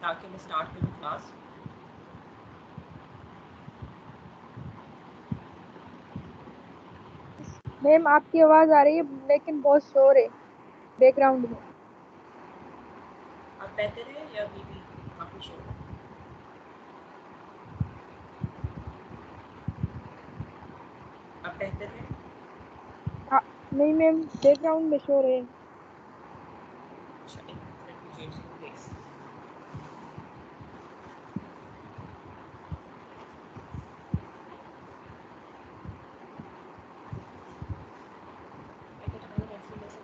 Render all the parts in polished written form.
ताकि मैं स्टार्ट करूँ क्लास। मैम आपकी आवाज आ रही है लेकिन बहुत शोर है बैकग्राउंड में। अब बेहतर है या अभी भी काफ़ी शोर है? अब बेहतर है? नहीं मैम, बैकग्राउंड में शोर है। अच्छा, एक minute, let me change the place. I can turn it actually as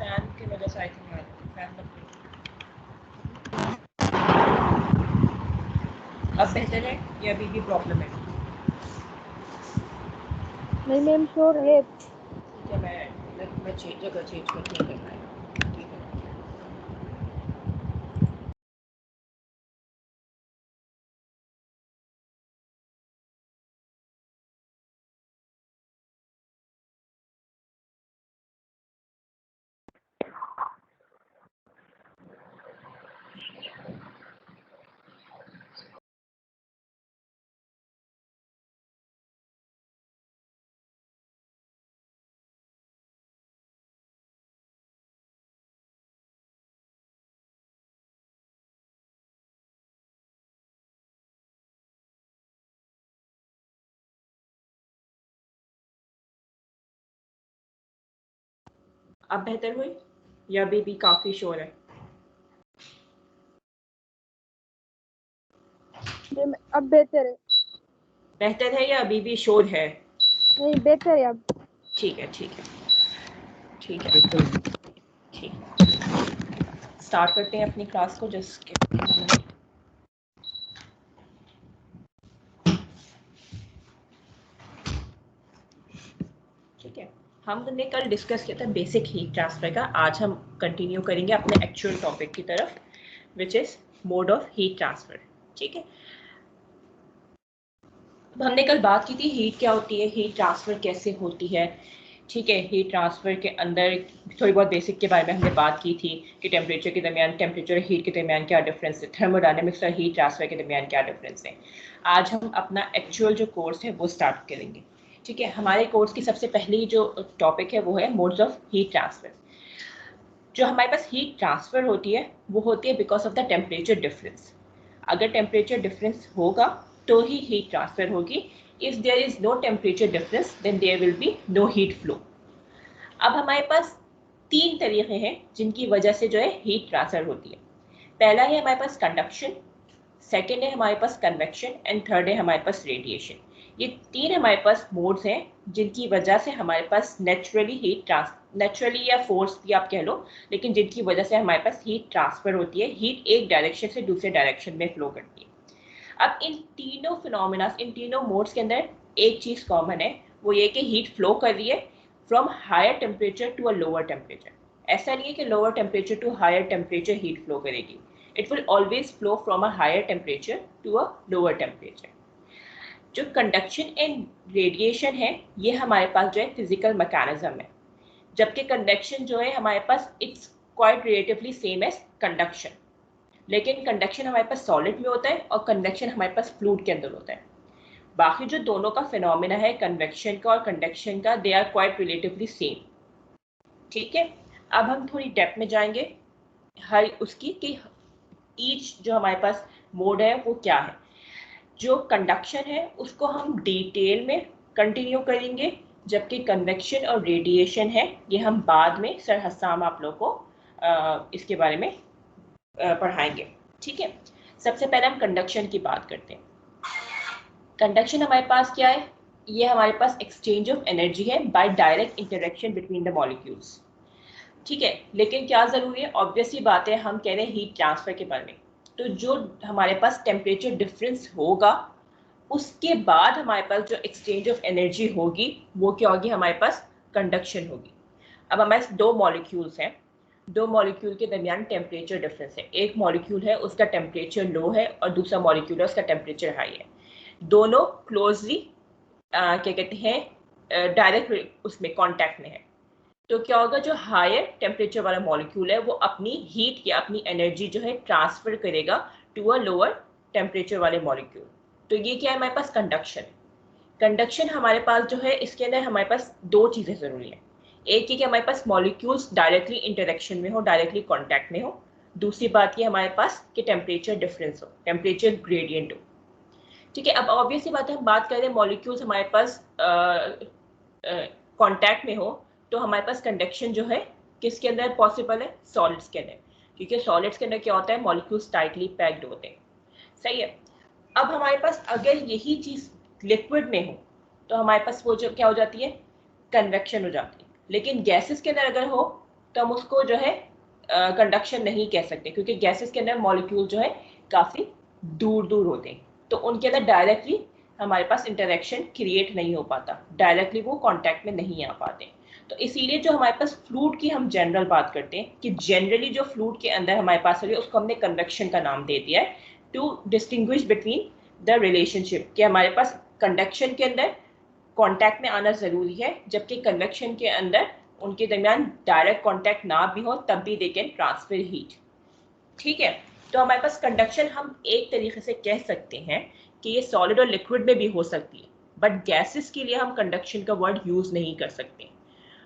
fan की वजह से आई थिंक आ रहा है, फैन बंद करो। अब बेहतर है या अभी भी प्रॉब्लम है? नहीं मैम, शोर है। ठीक है, मैं जगह चेंज करके करना है, ठीक है। अब बेहतर हुई या अभी भी काफ़ी शोर है? मैम अब बेहतर है। बेहतर है या अभी भी शोर है? नहीं, बेहतर है अब। ठीक है, ठीक है, ठीक है, ठीक। स्टार्ट करते हैं अपनी क्लास को। जस्ट ठीक है, हमने कल डिस्कस किया था बेसिक हीट ट्रांसफर का। आज हम कंटिन्यू करेंगे अपने एक्चुअल टॉपिक की तरफ, which is mode of heat transfer. ठीक है, अब हमने कल बात की थी हीट क्या होती है, हीट ट्रांसफर कैसे होती है। ठीक है, हीट ट्रांसफर के अंदर थोड़ी बहुत बेसिक के बारे में हमने बात की थी कि टेम्परेचर के दरमियान, टेम्परेचर और हीट के दरमियान क्या डिफरेंस है, थर्मोडायनेमिक्स और हीट ट्रांसफर के दरमियान क्या डिफरेंस है। आज हम अपना एक्चुअल जो कोर्स है वो स्टार्ट करेंगे। ठीक है, हमारे कोर्स की सबसे पहली जो टॉपिक है वो है मोड्स ऑफ हीट ट्रांसफर। जो हमारे पास हीट ट्रांसफर होती है वो होती है because of the temperature difference. अगर टेम्परेचर डिफरेंस होगा तो ही हीट ट्रांसफर होगी। If there is no temperature difference then there will be no heat flow. अब हमारे पास तीन तरीके हैं जिनकी वजह से जो है हीट ट्रांसफर होती है। पहला है हमारे पास कंडक्शन, सेकेंड है हमारे पास कन्वेक्शन एंड थर्ड है हमारे पास रेडिएशन। ये तीन हमारे पास मोड्स हैं जिनकी वजह से हमारे पास नेचुरली या फोर्स भी आप कह लो, लेकिन जिनकी वजह से हमारे पास हीट ट्रांसफर होती है, हीट एक डायरेक्शन से दूसरे डायरेक्शन में फ्लो करती है। अब इन तीनों फिनोमिना, इन तीनों मोड्स के अंदर एक चीज कॉमन है, वो ये कि हीट फ्लो कर रही है from higher temperature to a lower temperature. ऐसा नहीं है कि lower temperature to higher temperature heat flow करेगी, it will always flow from a higher temperature to a lower temperature. जो कंडक्शन एंड रेडिएशन है ये हमारे पास जो है फिजिकल मैकेनिज्म है, जबकि कंडक्शन जो है हमारे पास it's quite relatively same as conduction. लेकिन कंडक्शन हमारे पास सॉलिड में होता है और कन्वेक्शन हमारे पास फ्लूइड के अंदर होता है। बाकी जो दोनों का फिनोमिना है कन्वेक्शन का और कंडक्शन का, they are quite relatively same. ठीक है, अब हम थोड़ी डेप्थ में जाएंगे हर उसकी कि ईच जो हमारे पास मोड है वो क्या है। जो कंडक्शन है उसको हम डिटेल में कंटिन्यू करेंगे, जबकि कन्वेक्शन और रेडिएशन है ये हम बाद में सर हसाम आप लोग को इसके बारे में पढ़ाएंगे। ठीक है, सबसे पहले हम कंडक्शन की बात करते हैं। कंडक्शन हमारे पास क्या है, ये हमारे पास एक्सचेंज ऑफ एनर्जी है by direct interaction between the molecules. ठीक है, लेकिन क्या जरूरी है, ऑब्वियस ही बात है, हम कह रहे हैं हीट ट्रांसफर के बारे में, तो जो हमारे पास टेम्परेचर डिफरेंस होगा उसके बाद हमारे पास जो एक्सचेंज ऑफ एनर्जी होगी वो क्या होगी, हमारे पास कंडक्शन होगी। अब हमारे पास दो मॉलिक्यूल्स हैं, दो मॉलिक्यूल के दरमियान टेम्परेचर डिफरेंस है। एक मॉलिक्यूल है उसका टेम्परेचर लो है और दूसरा मॉलिक्यूल है उसका टेम्परेचर हाई है। दोनों क्लोजली क्या कहते हैं डायरेक्ट उसमें कांटेक्ट में है। तो क्या होगा, जो हायर टेम्परेचर वाला मॉलिक्यूल है वो अपनी हीट या अपनी एनर्जी जो है ट्रांसफर करेगा टू अ लोअर टेम्परेचर वाले मॉलिक्यूल। तो ये क्या है, हमारे पास कंडक्शन। कंडक्शन हमारे पास जो है, इसके अंदर हमारे पास दो चीज़ें ज़रूरी हैं। एक ये कि हमारे पास मॉलिक्यूल्स डायरेक्टली इंटरेक्शन में हो, डायरेक्टली कांटेक्ट में हो। दूसरी बात ये हमारे पास कि टेम्परेचर डिफरेंस हो, टेम्परेचर ग्रेडियंट हो। ठीक है, अब ऑब्वियस सी बात है, हम बात करें मॉलिक्यूल्स हमारे पास कांटेक्ट में हो, तो हमारे पास कंडक्शन जो है किसके अंदर पॉसिबल है, सॉलिड्स के अंदर। क्योंकि सॉलिड्स के अंदर क्या होता है, मॉलिक्यूल्स टाइटली पैक्ड होते हैं। सही है। अब हमारे पास अगर यही चीज लिक्विड में हो तो हमारे पास वो जो क्या हो जाती है, कन्वेक्शन हो जाती है। लेकिन गैसेस के अंदर अगर हो तो हम उसको जो है कंडक्शन नहीं कह सकते, क्योंकि गैसेस के अंदर मॉलिक्यूल जो है काफी दूर दूर होते हैं, तो उनके अंदर डायरेक्टली हमारे पास इंटरेक्शन क्रिएट नहीं हो पाता, डायरेक्टली वो कांटेक्ट में नहीं आ पाते। तो इसीलिए जो हमारे पास फ्लूइड की हम जनरल बात करते हैं कि जनरली जो फ्लूइड के अंदर हमारे पास है उसको हमने कन्वेक्शन का नाम दे दिया है, to distinguish between the relationship, कि हमारे पास कंडक्शन के अंदर कांटेक्ट में आना जरूरी है, जबकि कन्वेक्शन के अंदर उनके दरमियान डायरेक्ट कांटेक्ट ना भी हो तब भी दे कैन ट्रांसफर हीट। ठीक है, तो हमारे पास कंडक्शन हम एक तरीके से कह सकते हैं कि ये सॉलिड और लिक्विड में भी हो सकती है, बट गैसेस के लिए हम कंडक्शन का वर्ड यूज नहीं कर सकते।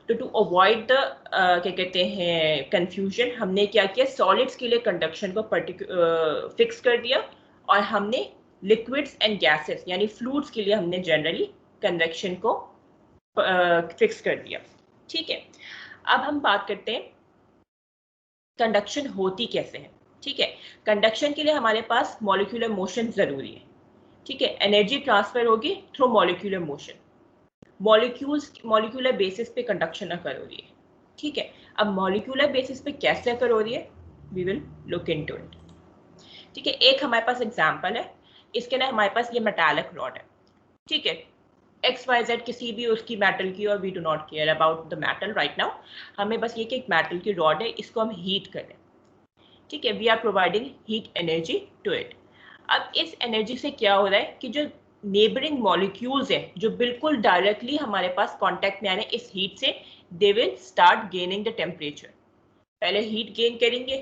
तो टू अवॉइड द क्या कहते हैं कंफ्यूजन, हमने क्या किया, सॉलिड्स के लिए कंडक्शन को फिक्स कर दिया, और हमने लिक्विड्स एंड गैसेस यानी फ्लूइड्स के लिए हमने जनरली कन्वेक्शन को फिक्स कर दिया। ठीक है, अब हम बात करते हैं कंडक्शन होती कैसे है। ठीक है, कंडक्शन के लिए हमारे पास मॉलिक्यूलर मोशन जरूरी है। ठीक है, एनर्जी ट्रांसफर होगी through molecular motion, molecular basis पे कंडक्शन अकर हो रही है। ठीक है, अब मॉलिक्यूलर बेसिस पे कैसे अकर हो रही है, we will look into it. ठीक है, एक हमारे पास एग्जांपल है, इसके ना हमारे पास ये मेटालिक रॉड है। ठीक है, एक्स वाई जेड किसी भी उसकी मेटल की, और we do not care about the metal right now. हमें बस ये कि एक मेटल की रॉड है, इसको हम हीट करें। ठीक है, we are providing heat energy to it. अब इस एनर्जी से क्या हो रहा है कि जो नेबरिंग मॉलिक्यूल्स है जो बिल्कुल डायरेक्टली हमारे पास कांटेक्ट में आ रहे हैं इस हीट से, they will start gaining the temperature. पहले हीट गेन करेंगे,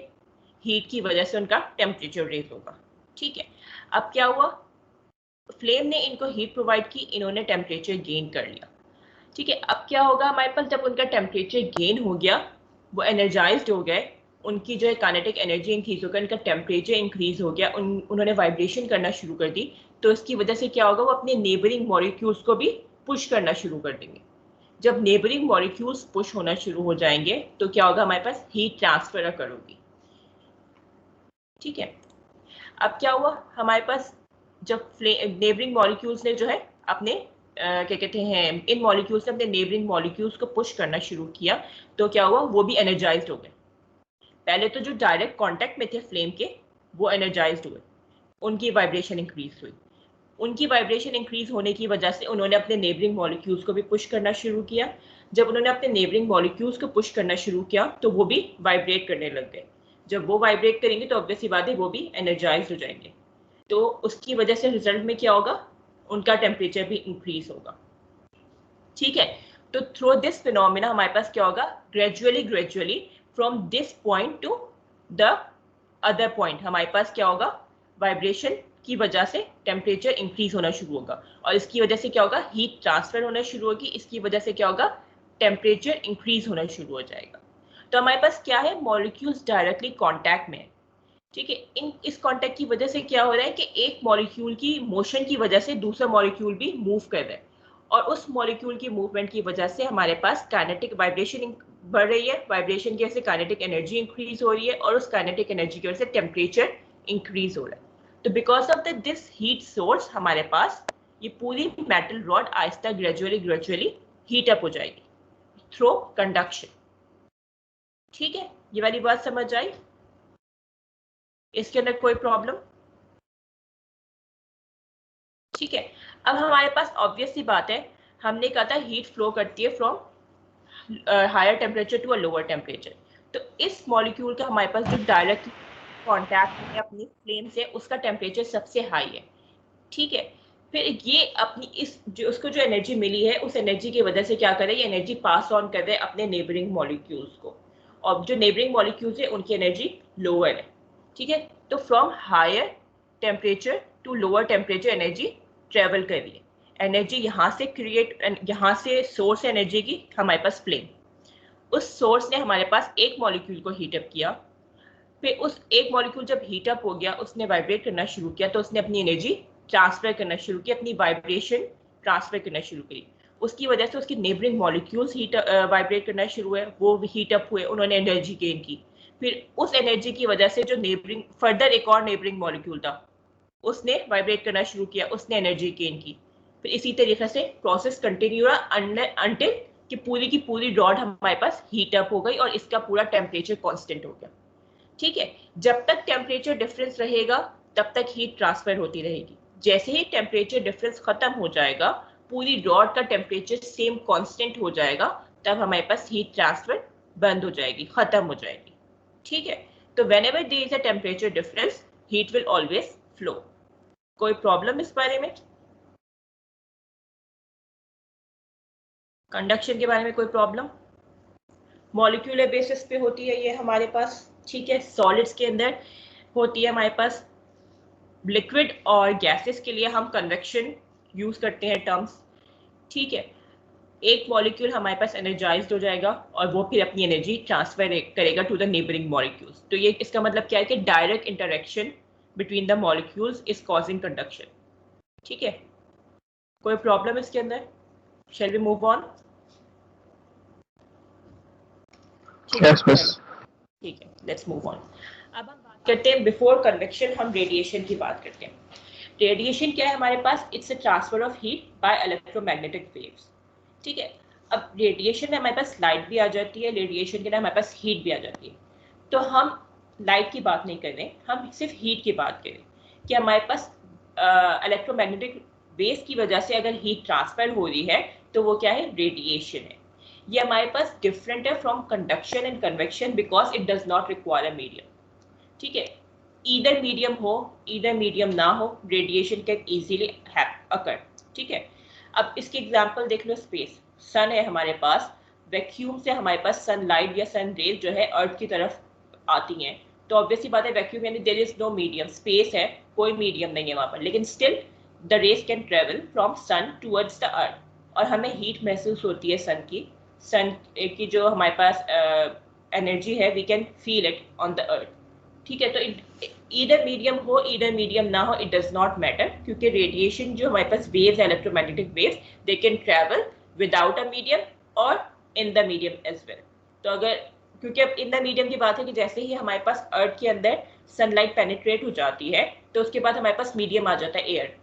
हीट की वजह से उनका टेम्परेचर रेज होगा। ठीक है, अब क्या हुआ, फ्लेम ने इनको हीट प्रोवाइड की, इन्होंने टेम्परेचर गेन कर लिया। ठीक है, अब क्या होगा हमारे पास, जब उनका टेम्परेचर गेन हो गया, वो एनर्जाइज्ड हो गए, उनकी जो है काइनेटिक एनर्जी इंक्रीज होकर इनका टेम्परेचर इंक्रीज हो गया, उन्होंने वाइब्रेशन करना शुरू कर दी, तो इसकी वजह से क्या होगा, वो अपने नेबरिंग मॉलिक्यूल्स को भी पुश करना शुरू कर देंगे। जब नेबरिंग मॉलिक्यूल्स पुश होना शुरू हो जाएंगे तो क्या होगा, हमारे पास हीट ट्रांसफर अकर होगी। ठीक है, अब क्या हुआ हमारे पास, जब नेबरिंग मॉलिक्यूल्स ने जो है अपने क्या कहते हैं, इन मॉलिक्यूल्स ने अपने नेबरिंग मॉलिक्यूल्स को पुश करना शुरू किया, तो क्या हुआ, वो भी एनर्जाइज्ड हो गए। पहले तो जो डायरेक्ट कांटेक्ट में थे फ्लेम के, वो एनर्जाइज्ड हुए, उनकी वाइब्रेशन इंक्रीज हुई। उनकी वाइब्रेशन इंक्रीज होने की वजह से उन्होंने अपने नेबरिंग मॉलिक्यूल्स को भी पुश करना शुरू किया। जब उन्होंने अपने नेबरिंग मॉलिक्यूल्स को पुश करना शुरू किया तो वो भी वाइब्रेट करने लग गए। जब वो वाइब्रेट करेंगे तो ऑब्वियसली बात है वो भी एनर्जाइज हो जाएंगे, तो उसकी वजह से रिजल्ट में क्या होगा, उनका टेम्परेचर भी इंक्रीज होगा। ठीक है, तो थ्रू दिस फिनोमेना हमारे पास क्या होगा, gradually from this point two the other point हमारे पास क्या होगा, वाइब्रेशन की वजह से टेम्परेचर इंक्रीज होना शुरू होगा, और इसकी वजह से क्या होगा, हीट ट्रांसफर होना शुरू होगी, इसकी वजह से क्या होगा, टेम्परेचर इंक्रीज होना शुरू हो जाएगा। तो हमारे पास क्या है, मॉलिक्यूल्स डायरेक्टली कांटेक्ट में है। ठीक है, इस कांटेक्ट की वजह से क्या हो रहा है कि एक मॉलिक्यूल की मोशन की वजह से दूसरा मॉलिक्यूल भी मूव कर रहा है, और उस मॉलिक्यूल की मूवमेंट की वजह से हमारे पास काइनेटिक वाइब्रेशन बढ़ रही है, वाइब्रेशन की वजह से काइनेटिक एनर्जी इंक्रीज हो रही है, और उस काइनेटिक एनर्जी की वजह से टेम्परेचर इंक्रीज हो रहा है। तो because of this heat source हमारे पास ये पूरी मेटल रॉड आहिस्ता ग्रेजुअली हीट अप हो जाएगी थ्रू कंडक्शन। ठीक है, ये वाली बात समझ आई, इसके अंदर कोई प्रॉब्लम। ठीक है, अब हमारे पास ऑब्वियस सी बात है, हमने कहा था हीट फ्लो करती है from higher temperature to a lower temperature, तो इस मॉलिक्यूल का हमारे पास जो डायरेक्ट कॉन्टैक्ट है अपनी फ्लेम से, उसका टेम्परेचर सबसे हाई है, ठीक है। फिर ये अपनी इस जो उसको जो एनर्जी मिली है, उस एनर्जी की वजह से क्या कर रहे हैं, ये एनर्जी पास ऑन कर रहे हैं अपने नेबरिंग मॉलिक्यूल्स को, और जो नेबरिंग मॉलिक्यूल्स है उनकी एनर्जी लोअर है, ठीक है। तो from higher temperature to lower temperature energy travel कर रही है। एनर्जी यहाँ से क्रिएट, यहाँ से सोर्स एनर्जी की हमारे पास फ्लेम, उस सोर्स ने हमारे पास एक मॉलिक्यूल को हीट अप किया, फिर उस एक मॉलिक्यूल जब हीट अप हो गया, उसने वाइब्रेट करना शुरू किया, तो उसने अपनी एनर्जी ट्रांसफर करना शुरू की, अपनी वाइब्रेशन ट्रांसफर करना शुरू करी। उसकी वजह से उसकी नेबरिंग मॉलिक्यूल्स हीट वाइब्रेट करना शुरू हुए, वो हीट अप हुए, उन्होंने एनर्जी गेन की। फिर उस एनर्जी की वजह से जो नेबरिंग फर्दर एक और नेबरिंग मॉलिक्यूल था, उसने वाइब्रेट करना शुरू किया, उसने एनर्जी गेन की। फिर इसी तरीके से प्रोसेस कंटिन्यू रहा अंटिल कि पूरी की पूरी रॉड हमारे पास हीट अप हो गई और इसका पूरा टेम्परेचर कांस्टेंट हो गया, ठीक है। जब तक टेम्परेचर डिफरेंस रहेगा तब तक हीट ट्रांसफर होती रहेगी। जैसे ही टेम्परेचर डिफरेंस खत्म हो जाएगा, पूरी रॉड का टेम्परेचर सेम कांस्टेंट हो जाएगा, तब हमारे पास हीट ट्रांसफर बंद हो जाएगी, खत्म हो जाएगी, ठीक है। तो whenever there is a temperature difference, heat will always flow. कोई प्रॉब्लम इस बारे में? कंडक्शन के बारे में कोई प्रॉब्लम? मॉलिक्यूलर बेसिस पे होती है ये हमारे पास, ठीक है। सॉलिड्स के अंदर होती है हमारे पास, लिक्विड और गैसेस के लिए हम कन्वेक्शन यूज करते हैं टर्म्स, ठीक है। एक मॉलिक्यूल हमारे पास एनर्जाइज्ड हो जाएगा और वो फिर अपनी एनर्जी ट्रांसफर करेगा टू द नेबरिंग मॉलिक्यूल्स। तो ये इसका मतलब क्या है कि direct interaction between the molecules is causing conduction, ठीक है। कोई प्रॉब्लम इसके अंदर? Shall we move on? ठीक है, ठीक है, लेट्स मूव ऑन। अब हम बात करते हैं, बिफोर कन्वेक्शन हम रेडिएशन की बात करते हैं। रेडिएशन क्या है हमारे पास? It's a transfer of heat by electromagnetic waves, ठीक है। अब रेडिएशन में हमारे पास लाइट भी आ जाती है, रेडिएशन के अंदर हमारे पास हीट भी आ जाती है। तो हम लाइट की बात नहीं कर रहे, हम सिर्फ हीट की बात करें कि हमारे पास इलेक्ट्रोमैग्नेटिक वेव्स की वजह से अगर हीट ट्रांसफर हो रही है तो वो क्या है? रेडिएशन है। ये हमारे पास डिफरेंट है from conduction and convection because it does not require a medium, ठीक है। ईदर मीडियम हो, ईदर मीडियम ना हो, रेडिएशन कैन इजीली अकर, ठीक है। अब इसकी एग्जांपल देख लो, स्पेस, सन है हमारे पास, वैक्यूम से हमारे पास सनलाइट या सन रेज जो है अर्थ की तरफ आती हैं, तो ऑब्वियसली बात है वैक्यूम यानी there is no medium, space है, कोई मीडियम नहीं है वहां पर, लेकिन still the rays can travel from sun towards the earth और हमें हीट महसूस होती है सन की, सन की जो हमारे पास एनर्जी है, we can feel it on the earth, ठीक है। तो ईदर मीडियम हो ईदर मीडियम ना हो, इट डज नॉट मैटर, क्योंकि रेडिएशन जो हमारे पास वेव्स है, electromagnetic waves, they can travel without a medium और in the medium as well. तो अगर, क्योंकि अब इन द मीडियम की बात है कि जैसे ही हमारे पास अर्थ के अंदर सनलाइट पेनिट्रेट हो जाती है तो उसके बाद हमारे पास मीडियम आ जाता है एयर,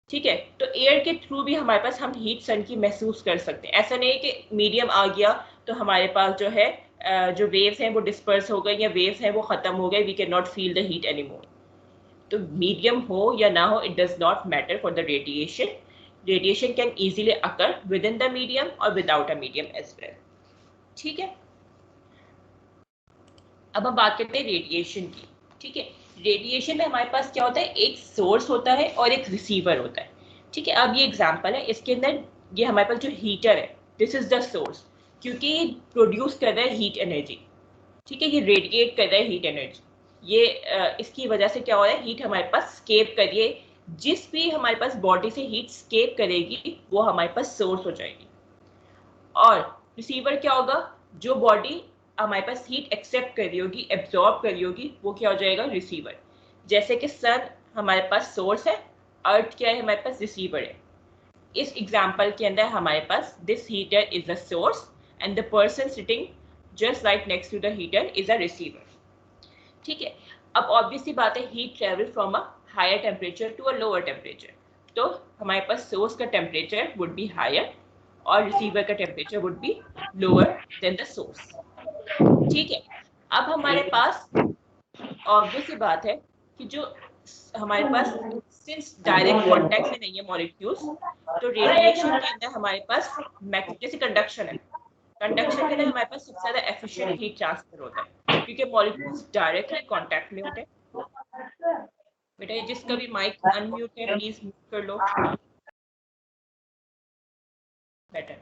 ठीक है। तो एयर के थ्रू भी हमारे पास हम हीट सन की महसूस कर सकते हैं। ऐसा नहीं है कि मीडियम आ गया तो हमारे पास जो है जो वेव्स हैं वो डिस्पर्स हो गए या वेव्स हैं वो खत्म हो गए, we can not feel the heat anymore. तो मीडियम हो या ना हो, it does not matter for the radiation. Radiation can easily occur within the medium और without a medium as well, ठीक है। अब हम बात करते हैं रेडिएशन की, ठीक है। रेडिएशन में हमारे पास क्या होता है? एक सोर्स होता है और एक रिसीवर होता है, ठीक है। अब ये एग्जांपल है, इसके अंदर ये हमारे पास जो हीटर है, दिस इज द सोर्स, क्योंकि ये प्रोड्यूस कर रहा है हीट एनर्जी, ठीक है, ये रेडिएट कर रहा है हीट एनर्जी। ये इसकी वजह से क्या हो रहा है? हीट हमारे पास स्केप करिए, जिस भी हमारे पास बॉडी से हीट स्केप करेगी वो हमारे पास सोर्स हो जाएगी। और रिसीवर क्या होगा? जो बॉडी हमारे पास हीट एक्सेप्ट कर रही होगी, एब्जॉर्ब कर रही होगी, वो क्या हो जाएगा? रिसीवर। जैसे कि सन हमारे पास सोर्स है, अर्थ क्या है? हमारे पास रिसीवर है। इस एग्जाम्पल के अंदर हमारे पास this heater is the source and the person sitting just right next to the heater is a receiver, ठीक है। अब ऑब्वियसली बात है, heat travel from a higher temperature to a lower temperature, तो हमारे पास सोर्स का टेम्परेचर वुड बी हायर और रिसीवर का temperature would be lower than the source, ठीक है। अब हमारे पास ऑब्वियसली बात है कि जो हमारे पास सिंस डायरेक्ट कांटेक्ट में नहीं है मॉलिक्यूल्स, तो रेडिएशन के अंदर हमारे पास जैसे कंडक्शन है, कंडक्शन के अंदर हमारे पास सबसे ज्यादा एफिशिएंट हीट ट्रांसफर होता है क्योंकि मॉलिक्यूल्स डायरेक्टली कांटेक्ट में होते हैं। बेटा जिसका भी माइक अनम्यूट है प्लीज म्यूट कर लो। बेटर।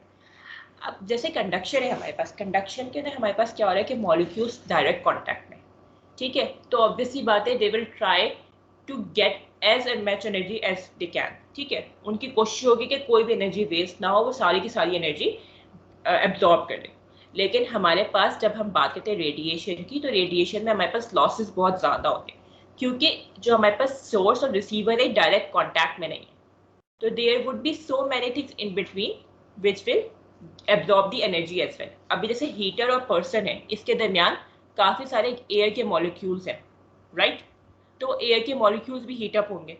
अब जैसे कंडक्शन है हमारे पास, कंडक्शन के अंदर हमारे पास क्या हो रहा है कि मॉलिक्यूल्स डायरेक्ट कांटेक्ट में, ठीक है, तो ऑब्वियसली बात है they will try to get as much energy as they can, ठीक है, उनकी कोशिश होगी कि कोई भी एनर्जी वेस्ट ना हो, वो सारी की सारी एनर्जी एब्जॉर्ब कर ले। लेकिन हमारे पास जब हम बात करते हैं रेडिएशन की, तो रेडिएशन में हमारे पास लॉसेस बहुत ज़्यादा होते हैं क्योंकि जो हमारे पास सोर्स और रिसीवर है डायरेक्ट कॉन्टैक्ट में नहीं है, तो there would be so many things in between which will absorb the energy as well. अभी जैसे हीटर और पर्सन है, इसके दरमियान काफ़ी सारे एयर के मॉलिक्यूल्स हैं, राइट, तो एयर के मॉलिक्यूल्स भी हीट अप होंगे,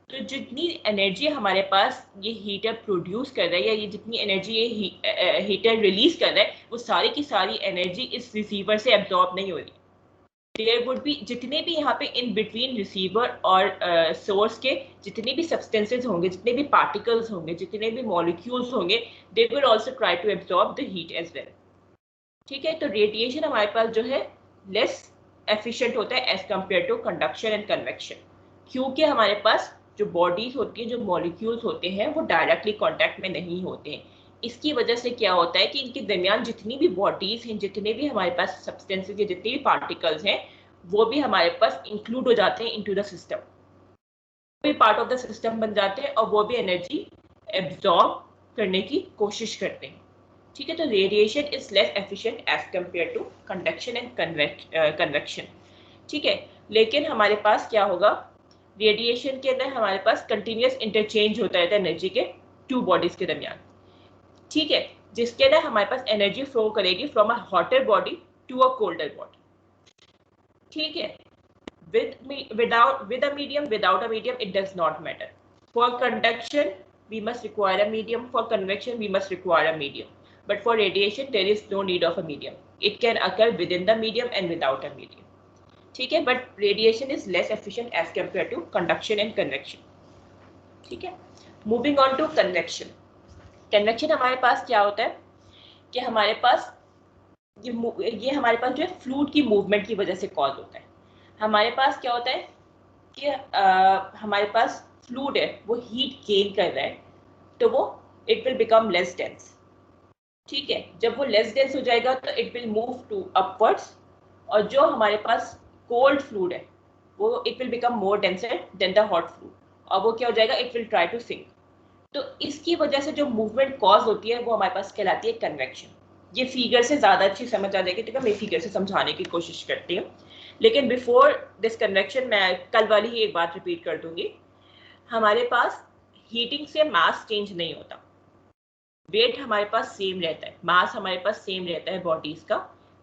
तो जितनी एनर्जी हमारे पास ये हीटर प्रोड्यूस कर रहा है या ये जितनी एनर्जी ये हीटर रिलीज कर रहा है, वो सारी की सारी एनर्जी इस रिसीवर से एब्जॉर्ब नहीं हो रही। देयर वुड बी जितने भी यहाँ पे इन बिटवीन रिसीवर और सोर्स के जितने भी सब्सटेंसेस होंगे, जितने भी पार्टिकल्स होंगे, जितने भी मॉलिक्यूल्स होंगे, they will also try to absorb the heat as well, ठीक है। तो रेडिएशन हमारे पास जो है लेस एफिशिएंट होता है as compare to conduction and convection, क्योंकि हमारे पास जो बॉडीज होती है, जो मॉलिक्यूल्स होते हैं, वो डायरेक्टली कांटेक्ट में नहीं होते हैं। इसकी वजह से क्या होता है कि इनके दरमियान जितनी भी बॉडीज हैं, जितने भी हमारे पास सब्सटेंसेस या जितने भी पार्टिकल्स हैं, वो भी हमारे पास इंक्लूड हो जाते हैं इनटू द सिस्टम, भी पार्ट ऑफ द सिस्टम बन जाते हैं और वो भी एनर्जी एब्जॉर्ब करने की कोशिश करते हैं, ठीक है। तो radiation is less efficient as compare to conduction and convection, ठीक है। लेकिन हमारे पास क्या होगा, रेडिएशन के अंदर हमारे पास कंटिन्यूस इंटरचेंज होता रहता है एनर्जी के टू बॉडीज के दरमियान, ठीक है, जिसके अंदर हमारे पास एनर्जी फ्लो करेगी from a hotter body to a colder body, ठीक है। with a medium, without a medium, it does not matter. For conduction we must require a medium, for convection we must require a medium, but for radiation there is no need of a medium. It can occur within the medium and without a medium, ठीक है, but radiation is less efficient as compared to conduction and convection, ठीक है। Moving on to convection. Convection हमारे पास क्या होता है कि हमारे पास ये हमारे पास जो है फ्लूइड की मूवमेंट की वजह से कॉज होता है। हमारे पास क्या होता है कि हमारे पास फ्लूइड है, वो हीट गेन कर रहा है, तो वो it will become less dense, ठीक है। जब वो लेस डेंस हो जाएगा तो it will move to upwards, और जो हमारे पास कोल्ड फ्लूइड है वो it will become more denser than the hot fluid, और वो क्या हो जाएगा, it will try to sink. तो इसकी वजह से जो मूवमेंट कॉज होती है वो हमारे पास कहलाती है कन्वेक्शन। ये फिगर से ज़्यादा अच्छी समझ आ जाएगी, तो मैं फिगर से समझाने की कोशिश करती हूँ, लेकिन बिफोर दिस कन्वेक्शन मैं कल वाली ही एक बात रिपीट कर दूंगी। हमारे पास हीटिंग से मास चेंज नहीं होता, वेट हमारे पास सेम रहता है, मास हमारे पास सेम रहता है बॉडीज का,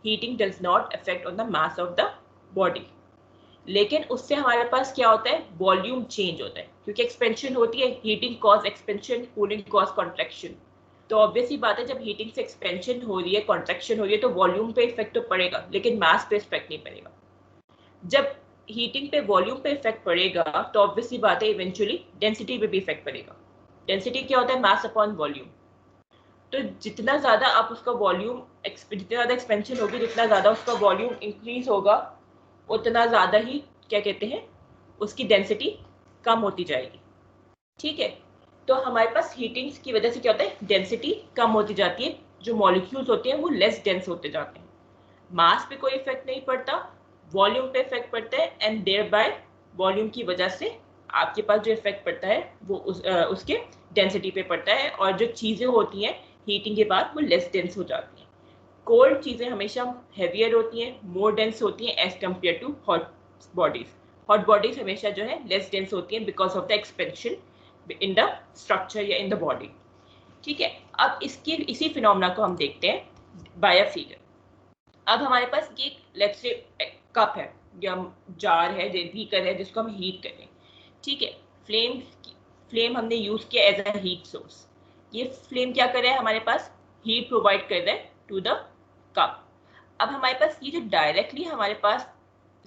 heating does not affect on the mass of the body. लेकिन उससे हमारे पास क्या होता है, वॉल्यूम चेंज होता है, क्योंकि एक्सपेंशन होती है, heating cause expansion, cooling cause contraction. तो ऑब्वियसली बात है, जब हीटिंग से एक्सपेंशन हो रही है, कॉन्ट्रैक्शन हो रही है, तो वॉल्यूम पे इफेक्ट तो पड़ेगा, लेकिन मास पे इफेक्ट नहीं पड़ेगा। जब हीटिंग पे वॉल्यूम पे इफेक्ट पड़ेगा तो ऑब्वियसली बात है इवेंचुअली डेंसिटी पे भी इफेक्ट पड़ेगा। डेंसिटी क्या होता है, मास अपॉन वॉल्यूम। तो जितना ज्यादा आप उसका वॉल्यूम, जितना ज्यादा एक्सपेंशन होगी, जितना ज्यादा उसका वॉल्यूम इंक्रीज होगा, उतना ज्यादा ही क्या कहते हैं, उसकी डेंसिटी कम होती जाएगी, ठीक है। तो हमारे पास हीटिंग की वजह से क्या होता है, डेंसिटी कम होती जाती है, जो मॉलिक्यूल्स होते हैं वो लेस डेंस होते जाते हैं। मास पे कोई इफेक्ट नहीं पड़ता, वॉल्यूम पे इफेक्ट पड़ता है, एंड देयर बाय वॉल्यूम की वजह से आपके पास जो इफेक्ट पड़ता है वो उसके डेंसिटी पे पड़ता है, और जो चीज़ें होती हैं हीटिंग के बाद वो लेस डेंस हो जाती हैं। कोल्ड चीज़ें हमेशा हैवियर होती हैं, मोर डेंस होती हैं as compare to hot bodies. Hot bodies हमेशा जो है लेस डेंस होती हैं because of the expansion in the structure या इन द बॉडी, ठीक है। अब इसी फिनोमेना को हम देखते हैं बाय अ फिगर। अब हमारे पास ये लेट्स से कप है या जार है, बीकर है, जिसको हम हीट करें, ठीक है। फ्लेम हमने यूज किया एज अ हीट सोर्स। ये फ्लेम क्या कर रहा है, हमारे पास हीट प्रोवाइड कर रहा है टू द कप। अब हमारे पास ये जो डायरेक्टली हमारे पास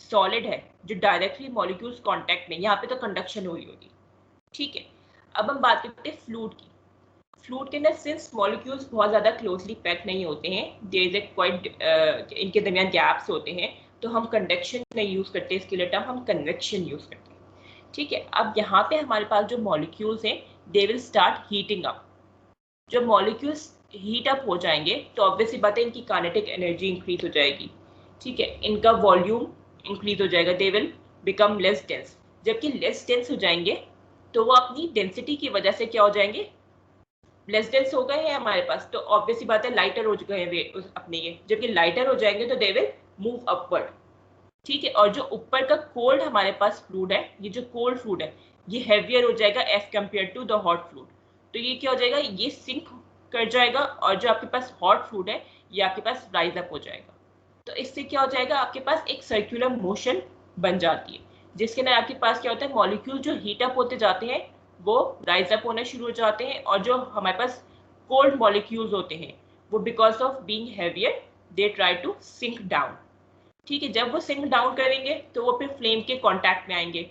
सॉलिड है, जो डायरेक्टली मॉलिक्यूल्स कांटेक्ट में, यहाँ पे तो कंडक्शन हो रही होगी, ठीक है। अब हम बात करते हैं फ्लूइड की। फ्लूइड के अंदर सिंस मॉलिक्यूल्स बहुत ज़्यादा क्लोजली पैक नहीं होते हैं, देयर इज ए क्वाइट इनके दरमियान गैप्स होते हैं, तो हम कंडक्शन नहीं यूज़ करते, इसके लिए टर्म हम कन्वेक्शन यूज़ करते हैं। ठीक है, अब यहाँ पे हमारे पास जो मॉलिक्यूल्स हैं they will start heating up. जब मॉलिक्यूल्स हीट अप हो जाएंगे तो ऑब्वियसली बात है इनकी काइनेटिक एनर्जी इंक्रीज हो जाएगी। ठीक है, इनका वॉल्यूम इंक्रीज हो जाएगा, दे विल बिकम लेस डेंस। जबकि लेस डेंस हो जाएंगे तो वो अपनी डेंसिटी की वजह से क्या हो जाएंगे, लेस डेंस हो गए हैं हमारे पास, तो ऑब्वियसली बात है लाइटर हो गए हैं वे अपने ये, जबकि लाइटर हो जाएंगे तो दे विल मूव अपवर्ड। ठीक है, और जो ऊपर का कोल्ड हमारे पास फ्लूइड है, ये जो कोल्ड फ्लूइड है ये हैवियर हो जाएगा as compare to the hot fluid. तो ये क्या हो जाएगा, ये सिंक कर जाएगा, और जो आपके पास हॉट फ्लूइड है ये आपके पास राइज अप हो जाएगा। तो इससे क्या हो जाएगा, आपके पास एक सर्कुलर मोशन बन जाती है, जिसके अंदर आपके पास क्या होता है, मॉलिक्यूल जो हीट अप होते जाते हैं वो राइज अप होना शुरू हो जाते हैं, और जो हमारे पास कोल्ड मॉलिक्यूल्स होते हैं वो because of being heavier they try to sink down. ठीक है, जब वो सिंक डाउन करेंगे तो वो फिर फ्लेम के कांटेक्ट में आएंगे,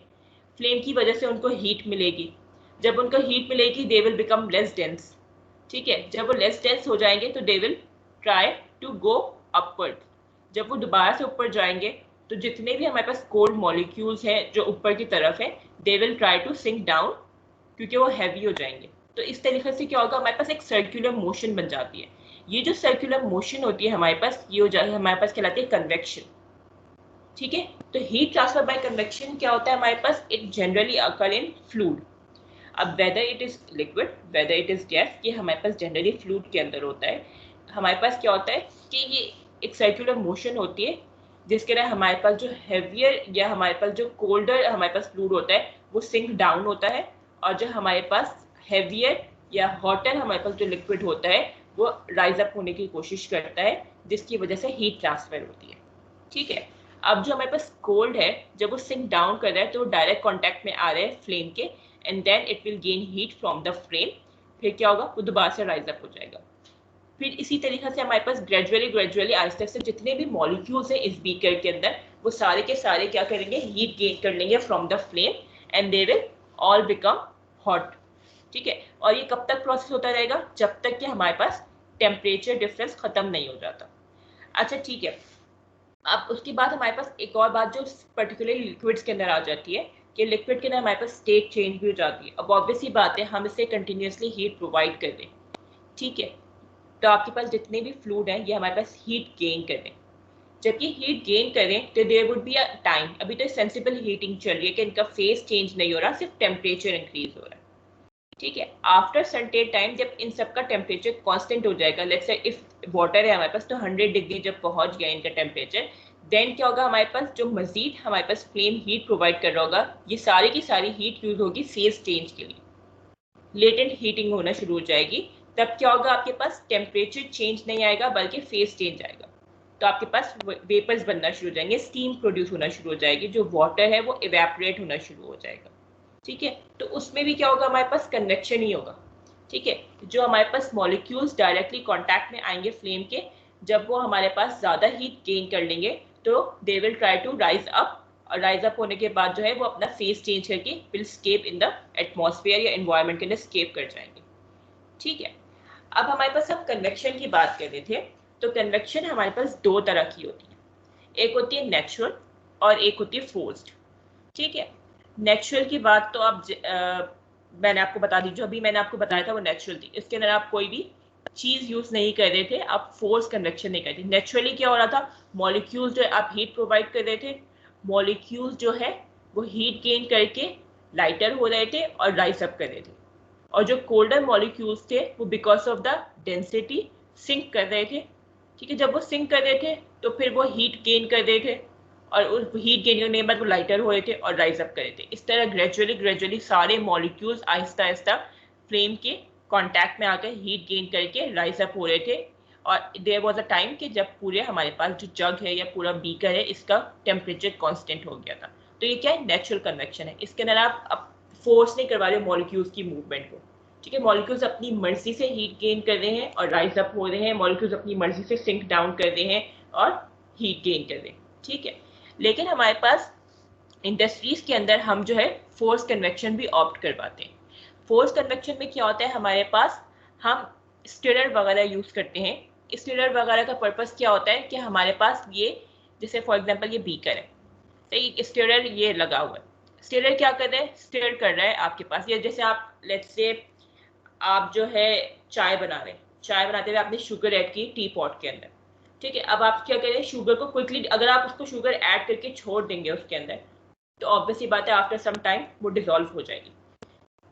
फ्लेम की वजह से उनको हीट मिलेगी, जब उनको हीट मिलेगी they will become less dense. ठीक है, जब वो लेस डेंस हो जाएंगे तो they will try to go upward. जब वो दोबारा से ऊपर जाएंगे तो जितने भी हमारे पास कोल्ड मॉलिक्यूल्स हैं जो ऊपर की तरफ है they will try to sink down, क्योंकि वो हैवी हो जाएंगे। तो इस तरीके से क्या होगा, हमारे पास एक सर्कुलर मोशन बन जाती है। ये जो सर्कुलर मोशन होती है हमारे पास, ये हो जाए हमारे पास कहलाती है कन्वेक्शन। ठीक है, तो हीट ट्रांसफर बाय कन्वेक्शन क्या होता है हमारे पास, it generally occur in fluid. अब whether it is liquid whether it is gas, ये हमारे पास जनरली फ्लूइड के अंदर होता है। हमारे पास क्या होता है कि ये एक सर्कुलर मोशन होती है, जिसके अंदर हमारे पास जो हैवियर या हमारे पास जो कोल्डर हमारे पास फ्लूइड होता है वो सिंक डाउन होता है, और जो हमारे पास हैवियर या हॉटर हमारे पास जो लिक्विड होता है वो राइज अप होने की कोशिश करता है, जिसकी वजह से हीट ट्रांसफर होती है। ठीक है, अब जो हमारे पास कोल्ड है जब वो सिंक डाउन कर रहा है तो वो डायरेक्ट कांटेक्ट में आ रहे हैं फ्लेम के, and then it will gain heat from the flame. फिर क्या होगा, वो दोबारा से राइज अप हो जाएगा। फिर इसी तरीके से हमारे पास ग्रेजुअली आहिस्ते आहिस्ते जितने भी मॉलिक्यूल्स हैं इस बीकर के अंदर वो सारे के सारे क्या करेंगे, हीट गेन कर लेंगे from the flame, and they will all become hot. ठीक है, और ये कब तक प्रोसेस होता रहेगा, जब तक कि हमारे पास टेम्परेचर डिफरेंस खत्म नहीं हो जाता। अच्छा ठीक है, अब उसके बाद हमारे पास एक और बात जो पर्टिकुलरली लिक्विड्स के अंदर आ जाती है कि लिक्विड के अंदर हमारे पास स्टेट चेंज भी हो जाती है। अब ऑब्वियसली बात है हम इसे कंटिन्यूसली हीट प्रोवाइड कर दें, ठीक है, तो आपके पास जितने भी फ्लूइड हैं ये हमारे पास हीट गेन करें। जबकि हीट गेन करें तो there would be a time, अभी तो सेंसिबल हीटिंग चल रही है कि इनका फेस चेंज नहीं हो रहा, सिर्फ टेम्परेचर इंक्रीज हो रहा है। ठीक है, आफ्टर सर्टेन टाइम जब इन सब का टेम्परेचर कांस्टेंट हो जाएगा, लेट्स से इफ वाटर है हमारे पास तो 100 डिग्री जब पहुंच गया इनका टेम्परेचर, देन क्या होगा, हमारे पास जो मजीद हमारे पास फ्लेम हीट प्रोवाइड कर रहा होगा ये सारी की सारी हीट यूज होगी फेस चेंज के लिए, लेटेंट हीटिंग होना शुरू हो जाएगी। तब क्या होगा, आपके पास टेम्परेचर चेंज नहीं आएगा बल्कि फेस चेंज आएगा। तो आपके पास वेपर्स बनना शुरू हो जाएंगे, स्टीम प्रोड्यूस होना शुरू हो जाएगी, जो वाटर है वो इवेपोरेट होना शुरू हो जाएगा। ठीक है, तो उसमें भी क्या होगा, हमारे पास कन्वेक्शन ही होगा। ठीक है, जो हमारे पास मॉलिक्यूल्स डायरेक्टली कांटेक्ट में आएंगे फ्लेम के, जब वो हमारे पास ज़्यादा हीट गेन कर लेंगे तो they will try to rise up, और राइज अप होने के बाद जो है वो अपना फेस चेंज करके will escape in the atmosphere या एनवायरनमेंट के अंदर स्केप कर जाएंगे। ठीक है, अब हमारे पास हम कन्वेक्शन की बात कर रहे थे, तो कन्वेक्शन हमारे पास दो तरह की होती है, एक होती है नेचुरल और एक होती है फोर्स्ड। ठीक है, नेचुरल की बात तो आप मैंने आपको बता दी, जो अभी मैंने आपको बताया था वो नेचुरल थी, इसके अंदर आप कोई भी चीज यूज नहीं कर रहे थे, आप फोर्स कन्वेक्शन नहीं कर रहे थे। नेचुरली क्या हो रहा था, मॉलिक्यूल्स जो आप हीट प्रोवाइड कर रहे थे, मॉलिक्यूल्स जो है वो हीट गेन करके लाइटर हो रहे थे और राइज अप कर रहे थे, और जो कोल्डर मॉलिक्यूल्स थे वो because of the density sink कर रहे थे। ठीक है, जब वो सिंक कर रहे थे तो फिर वो हीट गेन कर रहे थे, और उस हीट गेन करने के बाद वो लाइटर हो रहे थे और राइज अप कर रहे थे। इस तरह ग्रेजुअली सारे मॉलिक्यूल्स आहिस्ता आहिस्ता फ्लेम के कांटेक्ट में आकर हीट गेन करके राइज अप हो रहे थे, और देयर वाज अ टाइम कि जब पूरे हमारे पास जो जग है या पूरा बीकर है इसका टेम्परेचर कांस्टेंट हो गया था। तो ये क्या है, नेचुरल कन्वेक्शन है। इसके अंदर आप फोर्स नहीं करवा रहे हो मॉलिक्यूल्स की मूवमेंट को। ठीक है, मॉलिक्यूल्स अपनी मर्जी से हीट गेन कर रहे हैं और राइज अप हो रहे हैं, मॉलिक्यूल्स अपनी मर्जी से सिंक डाउन कर रहे हैं और हीट गेन कर रहे हैं। ठीक है, लेकिन हमारे पास इंडस्ट्रीज के अंदर हम जो है फोर्स कन्वेक्शन भी ऑप्ट करवाते हैं। फोर्स कन्वेक्शन में क्या होता है, हमारे पास हम स्टिरर वगैरह यूज़ करते हैं। स्टिरर वगैरह का पर्पस क्या होता है कि हमारे पास ये, जैसे फॉर एग्जांपल ये बीकर है, सही, स्टिरर ये लगा हुआ है, स्टिरर क्या कर रहा है, स्टिर कर रहा है आपके पास। ये जैसे आप लेट्स से आप जो है चाय बना रहे हैं, चाय बनाते हुए आपने शुगर ऐड की टी पॉट के अंदर, ठीक है। अब आप क्या करें, शुगर को क्विकली, अगर आप उसको शुगर ऐड करके छोड़ देंगे उसके अंदर, तो ऑब्वियसली बात है आफ्टर सम टाइम वो डिसॉल्व हो जाएगी,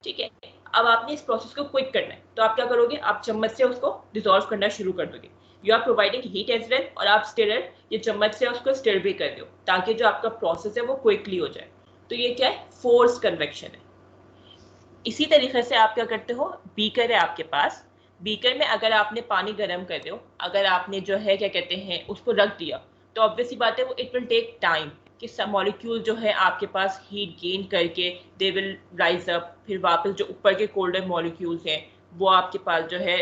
ठीक है। अब आपने इस प्रोसेस को क्विक करना है, तो आप क्या करोगे, आप चम्मच से उसको डिसॉल्व करना शुरू कर दोगे। You are providing heat as well, और आप स्टिरर ये चम्मच से उसको स्टिर भी कर दो, ताकि जो आपका प्रोसेस है वो क्विकली हो जाए। तो ये क्या है, फोर्स कन्वेक्शन है। इसी तरीके से आप क्या करते हो, बीकर है आपके पास, बीकर में अगर आपने पानी गर्म कर दो, अगर आपने जो है क्या कहते हैं उसको रख दिया, तो ऑब्वियसली बात है वो इट विल टेक टाइम कि सब मॉलिक्यूल जो है आपके पास हीट गेन करके दे विल राइज अप, फिर वापस जो ऊपर के कोल्डर मॉलिक्यूल्स हैं वो आपके पास जो है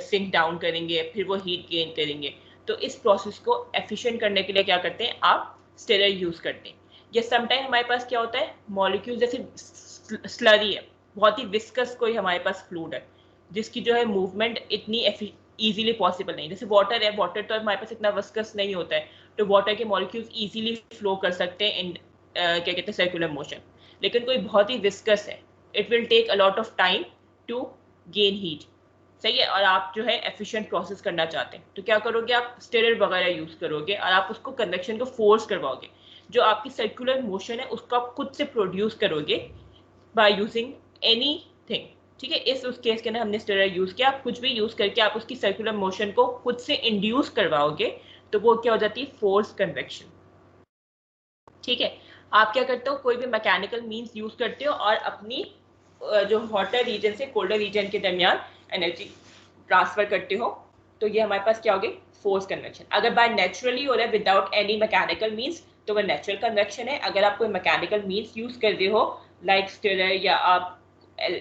सिंक डाउन करेंगे, फिर वो हीट गेन करेंगे। तो इस प्रोसेस को एफिशिएंट करने के लिए क्या करते हैं, आप स्टिरर यूज करते हैं। या समटाइम हमारे पास क्या होता है, मॉलिक्यूल जैसे स्लरी है, बहुत ही विस्कस कोई हमारे पास फ्लूइड है जिसकी जो है मूवमेंट इतनी इजीली पॉसिबल नहीं, जैसे वाटर है, वाटर तो हमारे पास इतना विस्कस नहीं होता है, तो वाटर के मॉलिक्यूल्स इजीली फ्लो कर सकते हैं इन क्या कहते हैं सर्कुलर मोशन। लेकिन कोई बहुत ही विस्कस है, it will take a lot of time to gain heat, सही है, और आप जो है एफिशिएंट प्रोसेस करना चाहते हैं, तो क्या करोगे, आप स्टिरर वगैरह यूज करोगे और आप उसको कन्वेक्शन को फोर्स करवाओगे। जो आपकी सर्कुलर मोशन है उसको आप खुद से प्रोड्यूस करोगे बाय यूजिंग एनीथिंग, ठीक है। उस केस के अंदर हमने स्टिरर यूज किया, आप कुछ भी यूज करके आप उसकी सर्कुलर मोशन को खुद से इंड्यूस करवाओगे, तो वो क्या हो जाती है, फोर्स कन्वेक्शन, ठीक है। आप क्या करते हो, कोई भी मैकेनिकल मींस यूज करते हो और अपनी जो हॉटर रीजन से कोल्डर रीजन के दरमियान एनर्जी ट्रांसफर करते हो, तो ये हमारे पास क्या हो गई, फोर्स कन्वेक्शन। अगर बाय नेचुरली हो रहा है विदाउट एनी मैकेनिकल मींस, तो वह नेचुरल कन्वेक्शन है। अगर आप कोई मैकेनिकल मींस यूज कर रहे हो लाइक स्टिरर या आप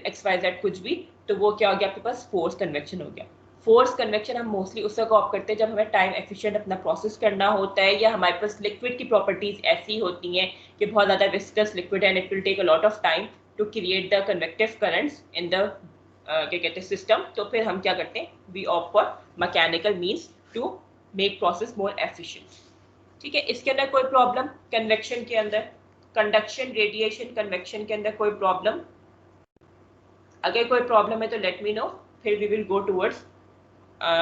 XYZ कुछ भी, तो वो क्या हो गया, आपके पास फोर्स कन्वेक्शन हो गया। फोर्स कन्वेक्शन हम मोस्टली उस वक्त ऑप करते हैं जब हमें टाइम एफिशिएंट अपना प्रोसेस करना होता है, या हमारे पास लिक्विड की प्रॉपर्टीज ऐसी होती हैं कि बहुत ज़्यादा विस्कस लिक्विड है and it will take a lot of time to create the convective currents in the क्या कहते हैं सिस्टम, तो फिर हम क्या करते हैं, we opt for mechanical means to make process more efficient, ठीक है। इसके अंदर कोई प्रॉब्लम, कन्वेक्शन के अंदर, कंडक्शन, रेडिएशन, कन्वेक्शन के अंदर कोई प्रॉब्लम? अगर कोई प्रॉब्लम है तो लेट मी नो, फिर we will go towards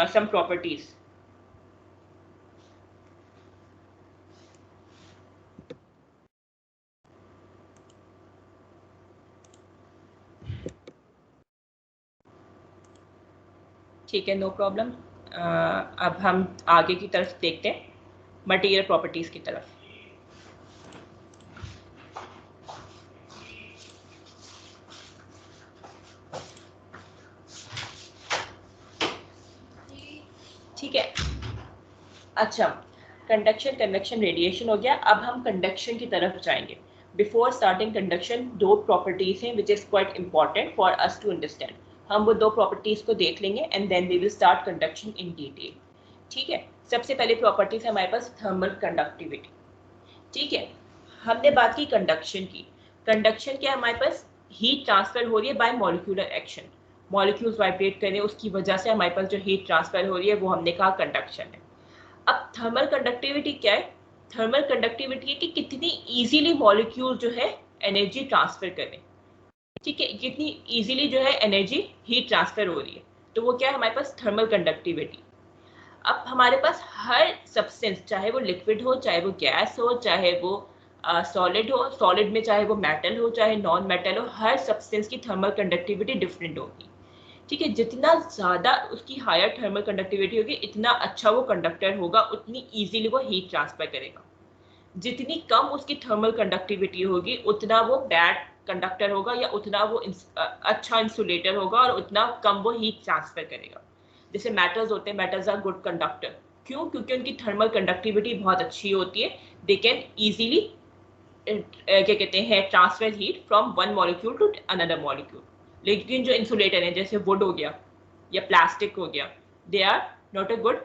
some properties. ठीक है, नो प्रॉब्लम। अब हम आगे की तरफ देखते हैं, मटेरियल प्रॉपर्टीज की तरफ। ठीक है, अच्छा, कंडक्शन, कन्वेक्शन, रेडिएशन हो गया। अब हम कंडक्शन की तरफ जाएंगे। बिफोर स्टार्टिंग कंडक्शन, दो प्रॉपर्टीज हैं which is quite important for us to understand. हम वो दो प्रॉपर्टीज को देख लेंगे and then we will start conduction in detail, ठीक है। सबसे पहले प्रॉपर्टीज है हमारे पास थर्मल कंडक्टिविटी, ठीक है। हमने बात की कंडक्शन की, कंडक्शन क्या हमारे पास, हीट ट्रांसफर हो रही है bye molecular action, molecules vibrate करें उसकी वजह से हमारे पास जो हीट ट्रांसफर हो रही है वो हमने कहा कंडक्शन है। अब थर्मल कंडक्टिविटी क्या है, थर्मल कंडक्टिविटी है कि कितनी इजीली मॉलिक्यूल जो है एनर्जी ट्रांसफर करें, ठीक है, कितनी इजीली जो है एनर्जी हीट ट्रांसफर हो रही है, तो वो क्या है हमारे पास थर्मल कंडक्टिविटी। अब हमारे पास हर सब्सटेंस, चाहे वो लिक्विड हो, चाहे वो गैस हो, चाहे वो सॉलिड हो, सॉलिड में चाहे वो मेटल हो चाहे नॉन मेटल हो, हर सब्सटेंस की थर्मल कंडक्टिविटी डिफरेंट होगी, ठीक है। जितना ज़्यादा उसकी हायर थर्मल कंडक्टिविटी होगी, इतना अच्छा वो कंडक्टर होगा, उतनी ईजिली वो हीट ट्रांसफर करेगा। जितनी कम उसकी थर्मल कंडक्टिविटी होगी, उतना वो बैड कंडक्टर होगा, या उतना वो अच्छा इंसुलेटर होगा, और उतना कम वो हीट ट्रांसफर करेगा। जैसे मेटल्स होते हैं, मेटल्स आर गुड कंडक्टर, क्यों, क्योंकि उनकी थर्मल कंडक्टिविटी बहुत अच्छी होती है, दे कैन ईजिली क्या कहते हैं transfer heat from one molecule to another molecule. लेकिन जो इंसुलेटर है जैसे वुड हो गया या प्लास्टिक हो गया, they are not a good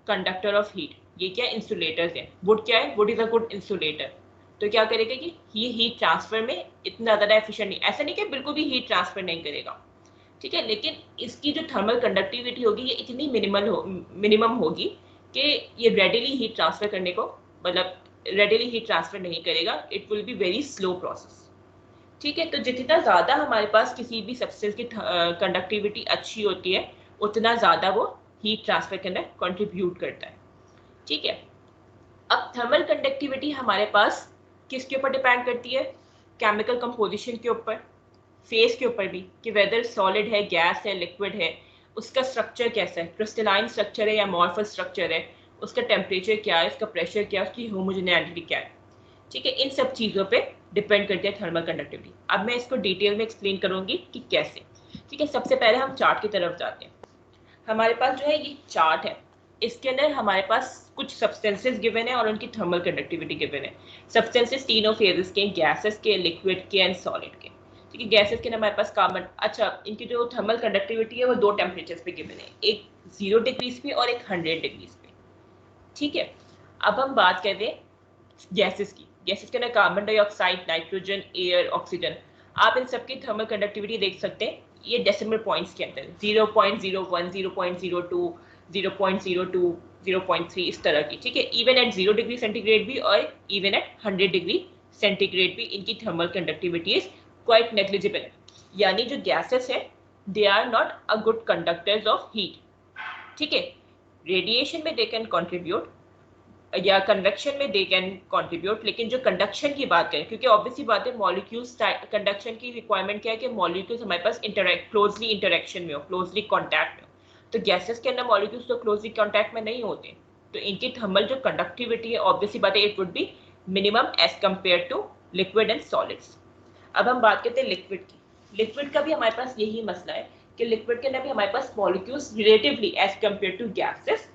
conductor of heat. ये क्या इंसुलेटर्स हैं, वुड क्या है, wood is a good insulator. तो क्या करेगा कि ये हीट ट्रांसफर में इतना ज़्यादा एफिशिएंट नहीं, ऐसा नहीं कि बिल्कुल भी हीट ट्रांसफर नहीं करेगा, ठीक है, लेकिन इसकी जो थर्मल कंडक्टिविटी होगी ये इतनी मिनिमम होगी कि ये रेडिली हीट ट्रांसफर करने को, मतलब रेडिली हीट ट्रांसफर नहीं करेगा, it will be very slow process. ठीक है, तो जितना ज़्यादा हमारे पास किसी भी सब्सटेंस की कंडक्टिविटी अच्छी होती है, उतना ज़्यादा वो हीट ट्रांसफर करने कंट्रीब्यूट करता है। ठीक है, अब थर्मल कंडक्टिविटी हमारे पास किसके ऊपर डिपेंड करती है? केमिकल कंपोजिशन के ऊपर, फेस के ऊपर भी, कि वेदर सॉलिड है, गैस है, लिक्विड है, उसका स्ट्रक्चर कैसा है, क्रिस्टलाइन स्ट्रक्चर है या अमॉर्फस स्ट्रक्चर है, उसका टेम्परेचर क्या है, उसका प्रेशर क्या है, उसकी होमोजेनिटी क्या है। ठीक है, इन सब चीज़ों पे डिपेंड करती है थर्मल कंडक्टिविटी। अब मैं इसको डिटेल में एक्सप्लेन करूंगी कि कैसे। ठीक है, सबसे पहले हम चार्ट की तरफ जाते हैं। हमारे पास जो है ये चार्ट है, इसके अंदर हमारे पास कुछ सब्सटेंसेस गिवन है और उनकी थर्मल कंडक्टिविटी गिवन है। सब्सटेंसेस तीनों फेजेस के, गैसेस के, लिक्विड के एंड सॉलिड के। ठीक है, गैसेस के हमारे पास कार्बन, अच्छा इनकी जो थर्मल कंडक्टिविटी है वो दो टेम्परेचर्स पे गिवन है, एक 0 डिग्रीज पे और एक 100 डिग्रीज पे। ठीक है, अब हम बात करते हैं गैसेस की। गैसेस के अंदर carbon dioxide, nitrogen, air, oxygen. आप इन सबकी थर्मल कंडक्टिविटी देख सकते हैं, ये डेसिमल पॉइंट्स के अंदर 0.01, 0.02, 0.02, 0.3 इस तरह की। ठीक है, इवन एट 0 डिग्री सेंटीग्रेड भी और इवन एट 100 डिग्री सेंटीग्रेड भी इनकी thermal conductivity is quite negligible. यानी जो गैसेस है they are not a good conductors of heat. ठीक है, रेडिएशन में दे कैन कॉन्ट्रीब्यूट या कन्वेक्शन में दे कैन कंट्रीब्यूट, लेकिन जो कंडक्शन की बात करें, क्योंकि ऑब्वियसली बात है मॉलिक्यूल्स, कंडक्शन की रिक्वायरमेंट क्या है कि मॉलिक्यूल्स हमारे पास क्लोजली इंटरेक्शन में हो, क्लोजली कॉन्टैक्ट में हो। तो गैसेस के अंदर मॉलिक्यूल्स तो क्लोजली कॉन्टैक्ट में नहीं होते, तो इनकी थर्मल जो कंडक्टिविटी है ऑब्वियसली बात है it would be minimum as compare to liquid and solids. अब हम बात करते हैं लिक्विड की। लिक्विड का भी हमारे पास यही मसला है कि लिक्विड के अंदर भी हमारे पास molecules relatively as compare to gases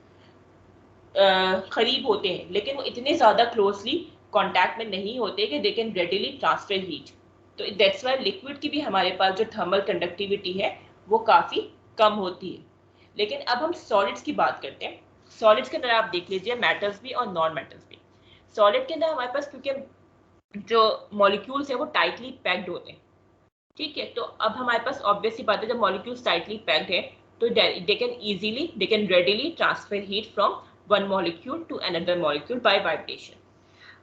करीब होते हैं, लेकिन वो इतने ज़्यादा क्लोजली कॉन्टैक्ट में नहीं होते कि दे कैन रेडिली ट्रांसफर हीट। तो दैट्स वाई लिक्विड की भी हमारे पास जो थर्मल कंडक्टिविटी है वो काफ़ी कम होती है। लेकिन अब हम सॉलिड्स की बात करते हैं। सॉलिड्स के अंदर आप देख लीजिए मेटल्स भी और नॉन मेटल्स भी। सॉलिड के अंदर हमारे पास क्योंकि जो मॉलिक्यूल्स है वो टाइटली पैक्ड होते हैं। ठीक है, तो अब हमारे पास ऑब्वियसली बात है जब मॉलिक्यूल्स टाइटली पैक्ड है तो they can readily transfer heat from one molecule to another molecule by vibration.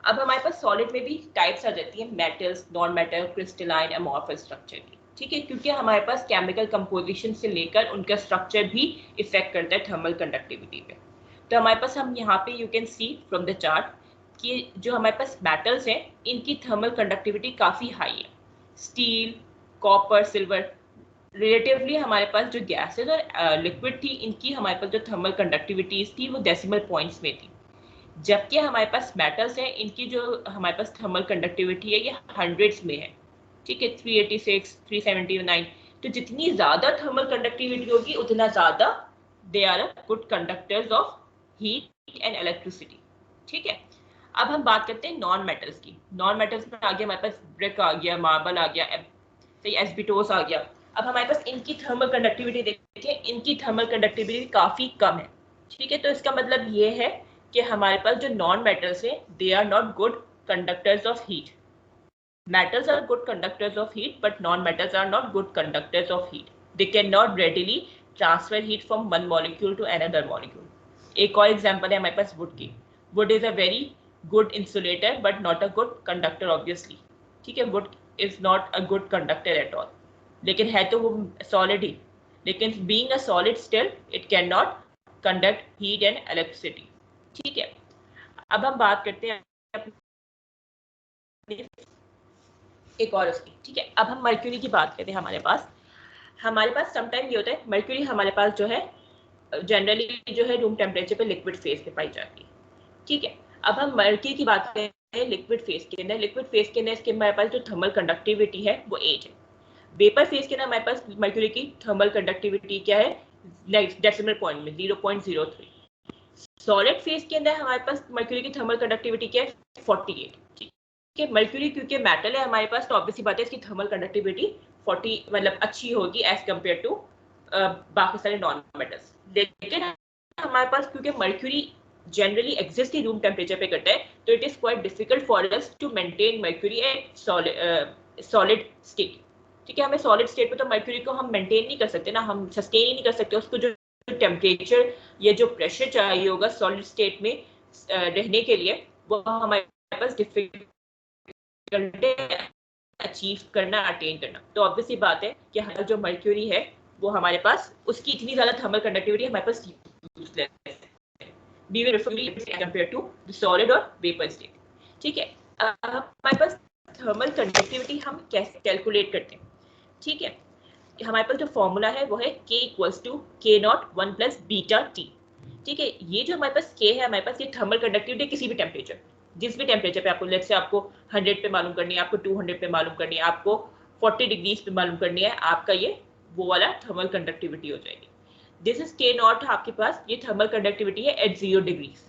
अब हमारे पास सॉलिड में भी टाइप्स आ जाती है, metals, non metal, crystalline, amorphous structure की। ठीक है, क्योंकि हमारे पास केमिकल कंपोजिशन से लेकर उनका स्ट्रक्चर भी इफेक्ट करता है थर्मल कंडक्टिविटी पे। तो हमारे पास हम यहाँ पे you can see from the chart कि जो हमारे पास मेटल्स हैं इनकी थर्मल कंडक्टिविटी काफ़ी हाई है। स्टील, कॉपर, सिल्वर, रिलेटिवली हमारे पास जो गैसेज और लिक्विड थी इनकी हमारे पास जो थर्मल कंडक्टिविटीज थी वो डेसिमल पॉइंट्स में थी, जबकि हमारे पास मेटल्स हैं इनकी जो हमारे पास थर्मल कंडक्टिविटी है ये हंड्रेड्स में है। ठीक है, 386, 379। तो जितनी ज़्यादा थर्मल कंडक्टिविटी होगी उतना ज़्यादा they are a good conductors of heat and electricity. ठीक है, अब हम बात करते हैं नॉन मेटल्स की। नॉन मेटल्स में आ गया हमारे पास ब्रिक आ गया, मार्बल आ गया, एस्बिटोस आ गया। अब हमारे पास इनकी थर्मल कंडक्टिविटी देखिए, इनकी थर्मल कंडक्टिविटी काफ़ी कम है। ठीक है, तो इसका मतलब ये है कि हमारे पास जो नॉन मेटल्स हैं they are not good conductors of heat. Metals are good conductors of heat, but non-metals are not good conductors of heat. They cannot readily transfer heat from one molecule to another molecule. एक और example है हमारे पास would की। Would is a very good insulator but not a good conductor obviously. ठीक है, wood is not a good conductor at all, लेकिन है तो वो सॉलिड ही, लेकिन being a solid still it can not conduct heat and electricity. ठीक है, अब हम बात करते हैं एक और उसकी। ठीक है, अब हम मर्क्यूरी की बात करते हैं। हमारे पास समटाइम ये होता है मर्क्यूरी हमारे पास जो है जनरली जो है रूम टेम्परेचर पे लिक्विड फेज पे पाई जाती है। ठीक है, अब हम मर्क्यूरी की बात करते हैं लिक्विड फेज के अंदर। लिक्विड फेज के अंदर इसके हमारे पास जो थर्मल कंडक्टिविटी है वो 8 है। वेपर फेज के अंदर हमारे पास मर्क्यूरी की थर्मल कंडक्टिविटी क्या है, डेसिमल पॉइंट में 0.03। सॉलिड फेज के अंदर हमारे पास मर्क्यूरी की थर्मल कंडक्टिविटी क्या है, 48। ठीक है, मर्क्यूरी क्योंकि मेटल है हमारे पास तो ऑब्वियसली बात है इसकी थर्मल कंडक्टिविटी 40 मतलब अच्छी होगी एज कम्पेयर टू बाकी सारे नॉन मेटल्स। लेकिन हमारे पास क्योंकि मर्क्यूरी जनरली एग्जिस्ट ही रूम टेम्परेचर पे करता है तो it is quite difficult for us to maintain mercury at solid state. ठीक है, हमें सॉलिड स्टेट में तो मर्क्यूरी को हम मेंटेन नहीं कर सकते ना, हम सस्टेन ही नहीं कर सकते, उसको जो टेम्परेचर या जो प्रेशर चाहिए होगा सॉलिड स्टेट में रहने के लिए, वो हमारे पास डिफिकल्ट अचीव करना, अटेन करना। तो ऑब्वियसली बात है कि हमारा जो मर्क्यूरी है वो हमारे पास, उसकी इतनी ज्यादा थर्मल कंडक्टिविटी हमारे पास यूजलेस है, we will refer to it compared to the solid और वेपर स्टेट। ठीक है, हमारे पास थर्मल कंडक्टिविटी हम कैसे कैलकुलेट करते हैं? ठीक है, हमारे पास जो फॉर्मूला है वो है K equals to K naught 1 plus beta T. ठीक है, ये जो हमारे पास K है, हमारे पास ये थर्मल कंडक्टिविटी किसी भी टेम्परेचर, जिस भी टेम्परेचर पे आपको, लेट्स से आपको 100 पे मालूम करनी है, आपको 200 पे मालूम करनी है, आपको 40 डिग्रीज पे मालूम करनी है, आपका ये वो वाला थर्मल कंडक्टिविटी हो जाएगी। दिस इज K नॉट, आपके पास ये थर्मल कंडक्टिविटी है एट 0 डिग्रीज।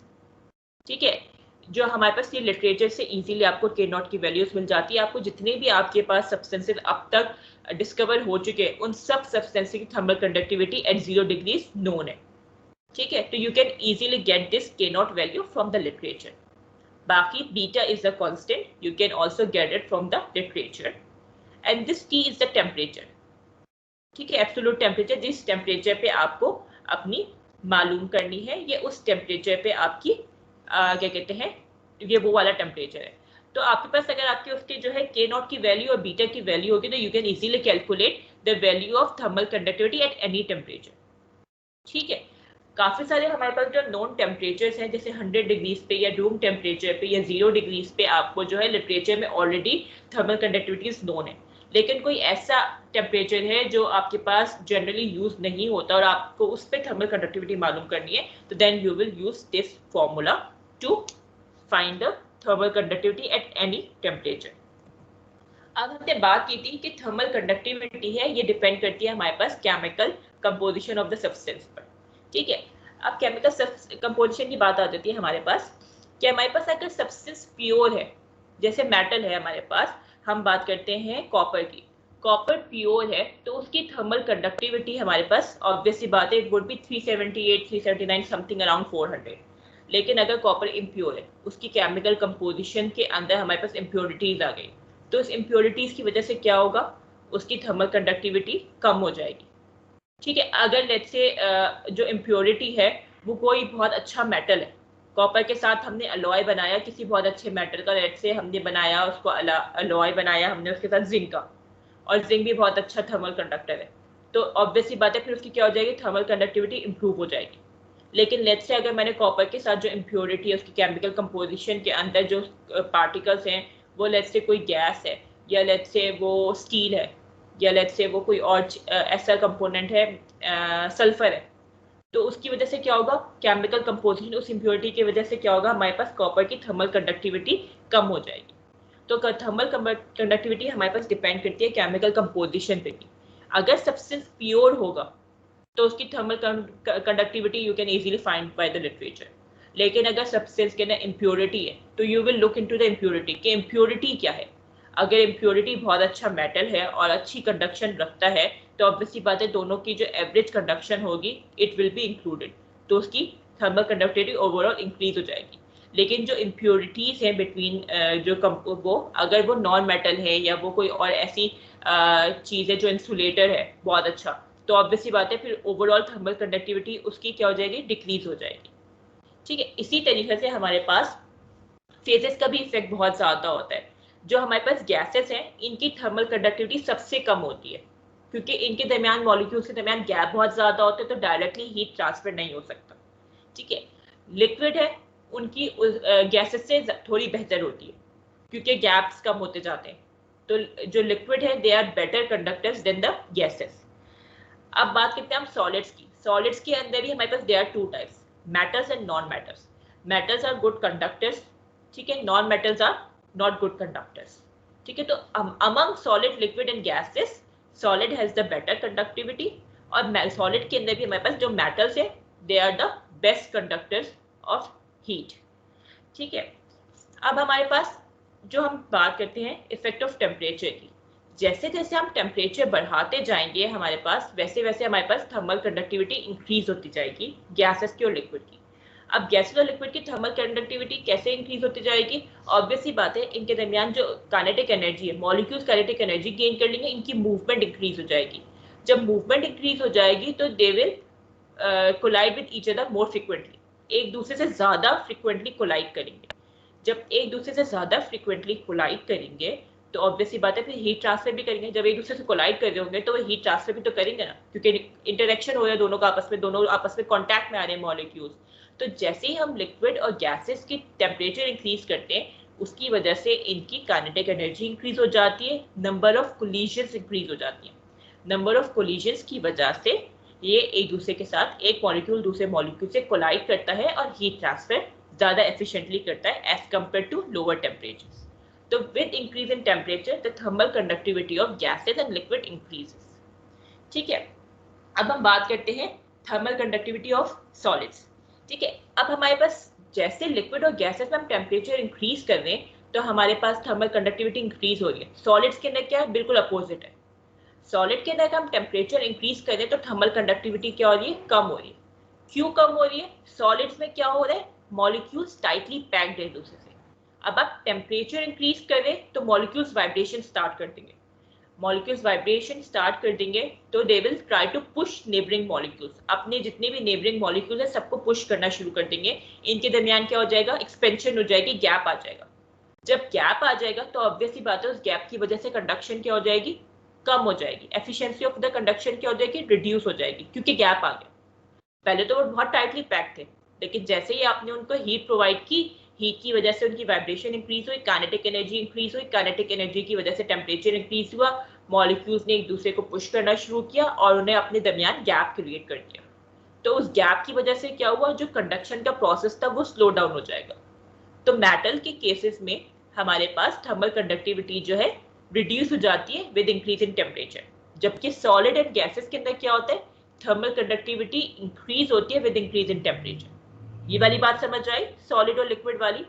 ठीक है, जो हमारे पास ये लिटरेचर से इजीली आपको K नॉट की वैल्यूज मिल जाती है। आपको जितने भी आपके पास सब्सटेंसेस अब तक डिस्कवर हो चुके हैं, उन सब सब्सटेंसेस की thermal conductivity at 0 degrees known है। ठीक है, तो you can easily get this K naught value from the literature. बाकी beta is the constant, you can also get it from the literature, and this T is the temperature. ठीक है, absolute temperature, जिस temperature पे आपको अपनी मालूम करनी है, ये उस टेम्परेचर पे आपकी क्या कहते हैं, ये वो वाला टेम्परेचर है। तो आपके पास अगर आपके उसके जो है K नॉट की वैल्यू और बीटा की वैल्यू होगी, तो you can easily calculate the value of thermal conductivity at any temperature. ठीक है, काफी सारे हमारे पास जो नॉन टेम्परेचर्स हैं, जैसे 100 डिग्रीज पे या रूम टेम्परेचर पे या 0 डिग्रीज पे आपको जो है लिटरेचर में ऑलरेडी थर्मल कंडक्टिविटीज नोन है। लेकिन कोई ऐसा टेम्परेचर है जो आपके पास जनरली यूज नहीं होता और आपको उस पर थर्मल कंडक्टिविटी मालूम करनी है, तो then you will use this formula to find the thermal conductivity at any temperature. अब हमने बात की थी कि थर्मल कंडक्टिविटी है, ये डिपेंड करती है हमारे पास chemical composition of the substance पर। ठीक है, अब केमिकल कंपोजिशन की बात आ जाती है हमारे पास कि हमारे पास अगर सब्सटेंस प्योर है, जैसे मेटल है हमारे पास, हम बात करते हैं कॉपर की, कॉपर प्योर है तो उसकी थर्मल कंडक्टिविटी हमारे पास ऑब्वियसली बात है, it would B 378 379 something around 400। लेकिन अगर कॉपर इम्प्योर है, उसकी केमिकल कंपोजिशन के अंदर हमारे पास इम्प्योरिटीज आ गई, तो इस इम्प्योरिटीज की वजह से क्या होगा, उसकी थर्मल कंडक्टिविटी कम हो जाएगी। ठीक है, अगर लेट्स से जो इम्प्योरिटी है वो कोई बहुत अच्छा मेटल है, कॉपर के साथ हमने अलॉय बनाया किसी बहुत अच्छे मेटल का, लेट्स से हमने बनाया उसको अलॉय बनाया हमने उसके साथ जिंक का, और जिंक भी बहुत अच्छा थर्मल कंडक्टर है, तो ऑब्वियसली बात है फिर उसकी क्या हो जाएगी, थर्मल कंडक्टिविटी इंप्रूव हो जाएगी। लेकिन लेट्स से अगर मैंने कॉपर के साथ जो इम्प्योरिटी है उसकी केमिकल कंपोजिशन के अंदर जो पार्टिकल्स हैं, वो लेट्स से कोई गैस है, या लेट्स से वो स्टील है, या लेट्स से वो कोई और ऐसा कंपोनेंट है, सल्फर है, तो उसकी वजह से क्या होगा, केमिकल कंपोजिशन उस इम्प्योरिटी की वजह से क्या होगा, हमारे पास कॉपर की थर्मल कंडक्टिविटी कम हो जाएगी। तो थर्मल कंडक्टिविटी हमारे पास डिपेंड करती है केमिकल कंपोजिशन पे भी। अगर सब्सटेंस प्योर होगा तो उसकी thermal conductivity you can easily find by the literature. लेकिन अगर सब्सटेंस के अंदर इम्प्योरिटी है तो you will look into the impurity कि इम्प्योरिटी क्या है। अगर इम्प्योरिटी बहुत अच्छा मेटल है और अच्छी कंडक्शन रखता है, तो ऑब्वियसली बात है दोनों की जो एवरेज कंडक्शन होगी इट विल बी इंक्लूडेड, तो उसकी थर्मल कंडक्टिविटी ओवरऑल इंक्रीज हो जाएगी। लेकिन जो इम्प्योरिटीज हैं बिटवीन वो अगर वो नॉन मेटल है या वो कोई और ऐसी चीज़ है जो इंसुलेटर है बहुत अच्छा, तो ऑब्वियसली बात है फिर ओवरऑल थर्मल कंडक्टिविटी उसकी क्या हो जाएगी, डिक्रीज हो जाएगी। ठीक है, इसी तरीके से हमारे पास फेजेस का भी इफेक्ट बहुत ज़्यादा होता है। जो हमारे पास गैसेस हैं इनकी थर्मल कंडक्टिविटी सबसे कम होती है, क्योंकि इनके दरमियान मॉलिक्यूल्स के दरमियान गैप बहुत ज़्यादा होता है, तो डायरेक्टली हीट ट्रांसफर नहीं हो सकता। ठीक है, लिक्विड है उनकी गैसेस से थोड़ी बेहतर होती है क्योंकि गैप्स कम होते जाते हैं, तो जो लिक्विड है they are better conductors than the gases. अब बात करते हैं हम सॉलिड्स की। सॉलिड्स के अंदर भी हमारे पास there are two types, metals and non metals. Metals are good conductors, ठीक है, non metals are not good conductors. ठीक है, तो among solid liquid and gases solid has the better conductivity, और सॉलिड के अंदर भी हमारे पास जो मेटल्स है they are the best conductors of heat. ठीक है, अब हमारे पास जो हम बात करते हैं इफेक्ट ऑफ टेम्परेचर की, जैसे जैसे हम टेम्परेचर बढ़ाते जाएंगे हमारे पास वैसे वैसे हमारे पास थर्मल कंडक्टिविटी इंक्रीज होती जाएगी गैसेस की और लिक्विड की। अब गैसेस और लिक्विड की थर्मल कंडक्टिविटी कैसे इंक्रीज होती जाएगी? ऑब्वियसली बात है, इनके दरमियान जो काइनेटिक एनर्जी है, मॉलिक्यूल्स काइनेटिक एनर्जी गेन कर लेंगे, इनकी मूवमेंट इंक्रीज हो जाएगी। जब मूवमेंट इंक्रीज हो जाएगी तो they will collide with each other more frequently, एक दूसरे से ज्यादा फ्रिक्वेंटली कोलाइड करेंगे। जब एक दूसरे से ज्यादा फ्रिक्वेंटली कोलाइड करेंगे तो ऑब्वियसली बात है फिर हीट ट्रांसफर भी करेंगे। जब एक दूसरे से कोलाइड कर रहे होंगे तो वो हीट ट्रांसफर भी तो करेंगे ना, क्योंकि इंटरेक्शन हो रहा है दोनों का आपस में, दोनों आपस में कॉन्टैक्ट में आ रहे हैं मॉलिक्यूल्स। तो जैसे ही हम लिक्विड और गैसेस की टेम्परेचर इंक्रीज करते हैं उसकी वजह से इनकी काइनेटिक एनर्जी इंक्रीज हो जाती है, नंबर ऑफ कोलिजन्स इंक्रीज हो जाती है। नंबर ऑफ कोलिजन्स की वजह से ये एक दूसरे के साथ, एक मॉलिक्यूल दूसरे मॉलिक्यूल से कोलाइड करता है और हीट ट्रांसफर ज्यादा एफिशिएंटली करता है as compare to lower temperatures. तो with increase in temperature the thermal conductivity of gases and liquid increases. ठीक है, अब हम बात करते हैं थर्मल कंडक्टिविटी ऑफ सॉलिड्स। ठीक है, अब हमारे पास जैसे लिक्विड और गैसेस में हम टेम्परेचर इंक्रीज कर रहे हैं तो हमारे पास थर्मल कंडक्टिविटी इंक्रीज हो रही है। सॉलिड्स के अंदर क्या है, बिल्कुल अपोजिट है। सॉलिड के अंदर हम टेम्परेचर इंक्रीज कर रहे हैं तो थर्मल कंडक्टिविटी क्या हो रही है, कम हो रही है। क्यों कम हो रही है? सॉलिड्स में क्या हो रहा है, मॉलिक्यूल्स टाइटली पैक्ड है एक दूसरे से। अब आप टेम्परेचर इंक्रीज करें तो मॉलिक्यूल्स वाइब्रेशन स्टार्ट कर देंगे। मॉलिक्यूल्स वाइब्रेशन स्टार्ट कर देंगे तो they will try to push neighbouring molecules, अपने जितने भी नेबरिंग मॉलिक्यूल्स है सबको पुश करना शुरू कर देंगे। इनके दरमियान क्या हो जाएगा, एक्सपेंशन हो जाएगी, गैप आ जाएगा। जब गैप आ जाएगा तो ऑब्वियसली बात है उस गैप की वजह से कंडक्शन क्या हो जाएगी, कम हो जाएगी। एफिशिएंसी ऑफ द कंडक्शन क्या हो जाएगी, रिड्यूस हो जाएगी, क्योंकि गैप आ गया। पहले तो वो बहुत टाइटली पैक थे, लेकिन जैसे ही आपने उनको हीट प्रोवाइड की, हीट की वजह से उनकी वाइब्रेशन इंक्रीज हुई, काइनेटिक एनर्जी इंक्रीज हुई, काइनेटिक एनर्जी की वजह से टेम्परेचर इंक्रीज हुआ, मॉलिक्यूल्स ने एक दूसरे को पुश करना शुरू किया और उन्हें अपने दरमियान गैप क्रिएट कर दिया। तो उस गैप की वजह से क्या हुआ, जो कंडक्शन का प्रोसेस था वो स्लो डाउन हो जाएगा। तो मेटल के केसेस में हमारे पास थर्मल कंडक्टिविटी जो है रिड्यूस हो जाती है विद इंक्रीज इन टेम्परेचर, जबकि सॉलिड एंड गैसेस के अंदर क्या होता है, थर्मल कंडक्टिविटी इंक्रीज होती है विद इंक्रीज इन टेम्परेचर। ये वाली बात समझ आई, सॉलिड और लिक्विड वाली?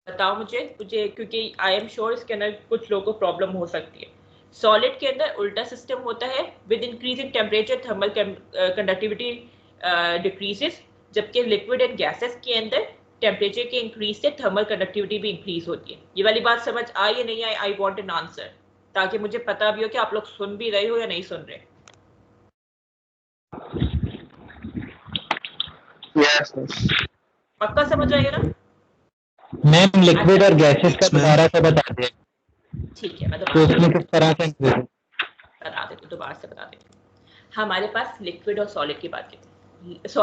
बताओ मुझे क्योंकि आई एम श्योर इसके अंदर कुछ लोगों को प्रॉब्लम हो सकती है। सॉलिड के अंदर उल्टा सिस्टम होता है, with increase in temperature thermal conductivity decreases, जबकि लिक्विड एंड गैसेस के अंदर टेम्परेचर के इंक्रीज से थर्मल कंडक्टिविटी भी इंक्रीज होती है। ये वाली बात समझ आई या नहीं आई? आई वांट एन आंसर, ताकि मुझे पता भी हो कि आप लोग सुन भी रहे हो या नहीं सुन रहे। yes, पक्का समझ आएगा ना? मैम लिक्विड और गैसेस का दोबारा से बता दें। ठीक है, मैं तो उसमें किस तरह से बता देती हूँ, दोबारा से बता देती हूँ। हमारे पास लिक्विड और सॉलिड की बात करते हैं,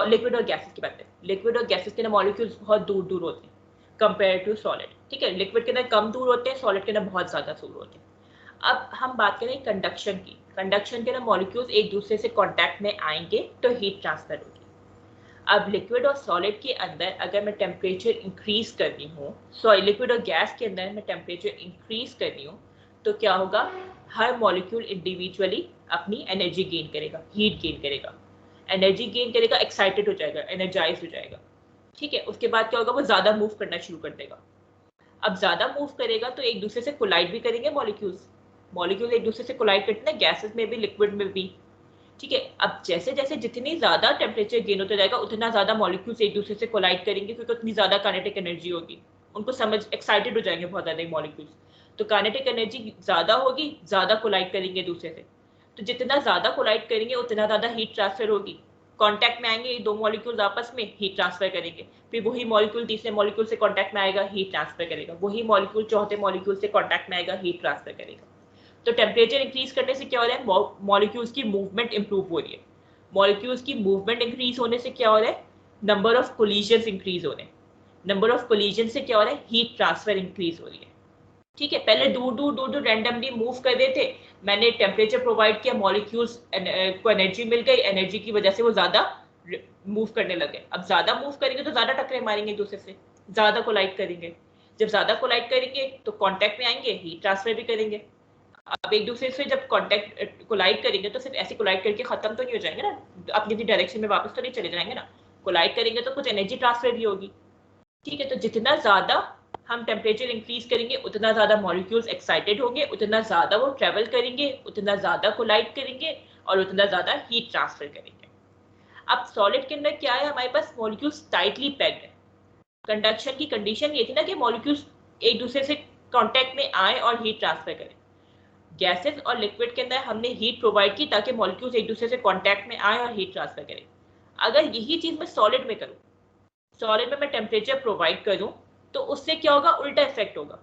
लिक्विड और गैसेस की बात करें। लिक्विड और गैसेस के अंदर मॉलिक्यूल्स बहुत दूर दूर होते हैं कंपेयर टू सॉलिड। ठीक है, लिक्विड के अंदर कम दूर होते हैं, सॉलिड के अंदर बहुत ज्यादा दूर होते हैं। अब हम बात करें कंडक्शन की। कंडक्शन के अंदर मॉलिक्यूल्स एक दूसरे से कॉन्टैक्ट में आएंगे तो हीट ट्रांसफर होगी। अब लिक्विड और सॉलिड के अंदर अगर मैं टेम्परेचर इंक्रीज करनी हूँ, सॉरी लिक्विड और गैस के अंदर मैं टेम्परेचर इंक्रीज करनी हूँ तो क्या होगा, हर मॉलिक्यूल इंडिविजुअली अपनी एनर्जी गेन करेगा, हीट गेन करेगा, एनर्जी गेन करेगा, एक्साइटेड हो जाएगा, एनर्जाइज हो जाएगा। ठीक है, उसके बाद क्या होगा, वो ज्यादा मूव करना शुरू कर देगा। अब ज्यादा मूव करेगा तो एक दूसरे से कोलाइड भी करेंगे मॉलिक्यूल्स, मॉलिक्यूल एक दूसरे से कोलाइड करते हैं, गैसेस में भी लिक्विड में भी। ठीक है, अब जैसे जैसे जितनी ज्यादा टेम्परेचर गेन होता जाएगा उतना ज्यादा मॉलिक्यूल्स एक दूसरे से कोलाइड करेंगे, क्योंकि उतनी ज्यादा काइनेटिक एनर्जी होगी, उनको समझ एक्साइटेड हो जाएंगे बहुत ज्यादा मॉलिक्यूल्स। तो काइनेटिक एनर्जी ज्यादा होगी, ज्यादा कोलाइड करेंगे दूसरे से। तो जितना ज्यादा कोलाइड करेंगे उतना ज्यादा हीट ट्रांसफर होगी, कांटेक्ट में आएंगे ये दो मॉलिक्यूल्स आपस में, हीट ट्रांसफर करेंगे, फिर वही मॉलिक्यूल तीसरे मॉलिक्यूल से कांटेक्ट में आएगा, हीट ट्रांसफर करेगा, वही मॉलिक्यूल चौथे मॉलिक्यूल से कांटेक्ट में आएगा, हीट ट्रांसफर करेगा। तो टेम्परेचर इंक्रीज करने से क्या हो रहा है, मॉलिक्यूल्स की मूवमेंट इंप्रूव हो रही है। मॉलिक्यूल्स की मूवमेंट इंक्रीज होने से क्या हो रहा है, नंबर ऑफ कोलिजन्स इंक्रीज हो रहे हैं। नंबर ऑफ कोलिजन से क्या हो रहा है, हीट ट्रांसफर इंक्रीज हो रही है। ठीक है, पहले दूर दूर दूर दूर रैंडमली मूव कर रहे थे, मैंने टेम्परेचर प्रोवाइड किया, मॉलिक्यूल्स को एनर्जी मिल गई, एनर्जी की वजह से वो ज्यादा मूव करने लगे। अब ज्यादा मूव करेंगे तो ज्यादा टकरे मारेंगे एक दूसरे से, ज्यादा कोलाइड करेंगे। जब ज्यादा कोलाइड करेंगे तो कांटेक्ट में आएंगे, हीट ट्रांसफर भी करेंगे। अब एक दूसरे से जब कांटेक्ट कोलाइड करेंगे तो सिर्फ ऐसे कोलाइड करके खत्म तो नहीं हो जाएंगे ना, अपनी अपनी डायरेक्शन में वापस तो नहीं चले जाएंगे ना, कोलाइड करेंगे तो कुछ एनर्जी ट्रांसफर भी होगी। ठीक है, तो जितना ज्यादा हम टेम्परेचर इंक्रीज करेंगे उतना ज्यादा मॉलिक्यूल्स एक्साइटेड होंगे, उतना ज्यादा वो ट्रेवल करेंगे, उतना ज्यादा कोलाइड करेंगे और उतना ज्यादा हीट ट्रांसफर करेंगे। अब सॉलिड के अंदर क्या है, हमारे पास मॉलिक्यूल्स टाइटली पैक्ड है। कंडक्शन की कंडीशन ये थी ना कि मॉलिक्यूल्स एक दूसरे से कांटेक्ट में आए और हीट ट्रांसफर करें। गैसेस और लिक्विड के अंदर हमने हीट प्रोवाइड की ताकि मॉलिक्यूल्स एक दूसरे से कांटेक्ट में आए और हीट ट्रांसफर करें। अगर यही चीज मैं सॉलिड में करूं, सॉलिड में मैं टेम्परेचर प्रोवाइड करूं, तो उससे क्या होगा, उल्टा इफेक्ट होगा।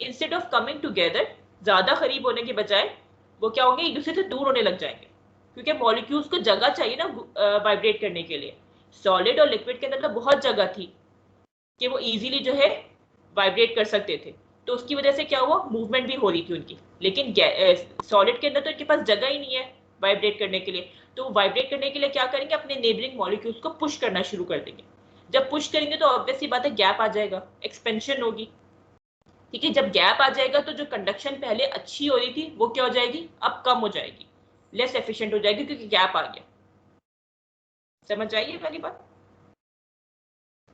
इंस्टेड ऑफ कमिंग टुगेदर, ज्यादा करीब होने के बजाय वो क्या होंगे, एक दूसरे से दूर होने लग जाएंगे, क्योंकि मॉलिक्यूल्स को जगह चाहिए ना वाइब्रेट करने के लिए। सॉलिड और लिक्विड के अंदर तो बहुत जगह थी कि वो इजीली जो है वाइब्रेट कर सकते थे, तो उसकी वजह से क्या हुआ, मूवमेंट भी हो रही थी उनकी। लेकिन सॉलिड के अंदर तो इनके पास जगह ही नहीं है वाइब्रेट करने के लिए, तो वाइब्रेट करने के लिए क्या करेंगे, अपने नेबरिंग मॉलिक्यूल्स को पुश करना शुरू कर देंगे। जब पुश करेंगे तो ऑब्वियसली बात है, गैप आ जाएगा, एक्सपेंशन होगी। ठीक है, जब गैप आ जाएगा तो जो कंडक्शन पहले अच्छी हो रही थी वो क्या हो जाएगी, अब कम हो जाएगी, लेस एफिशिएंट हो जाएगी, क्योंकि गैप आ गया। समझ आइए वाली बात,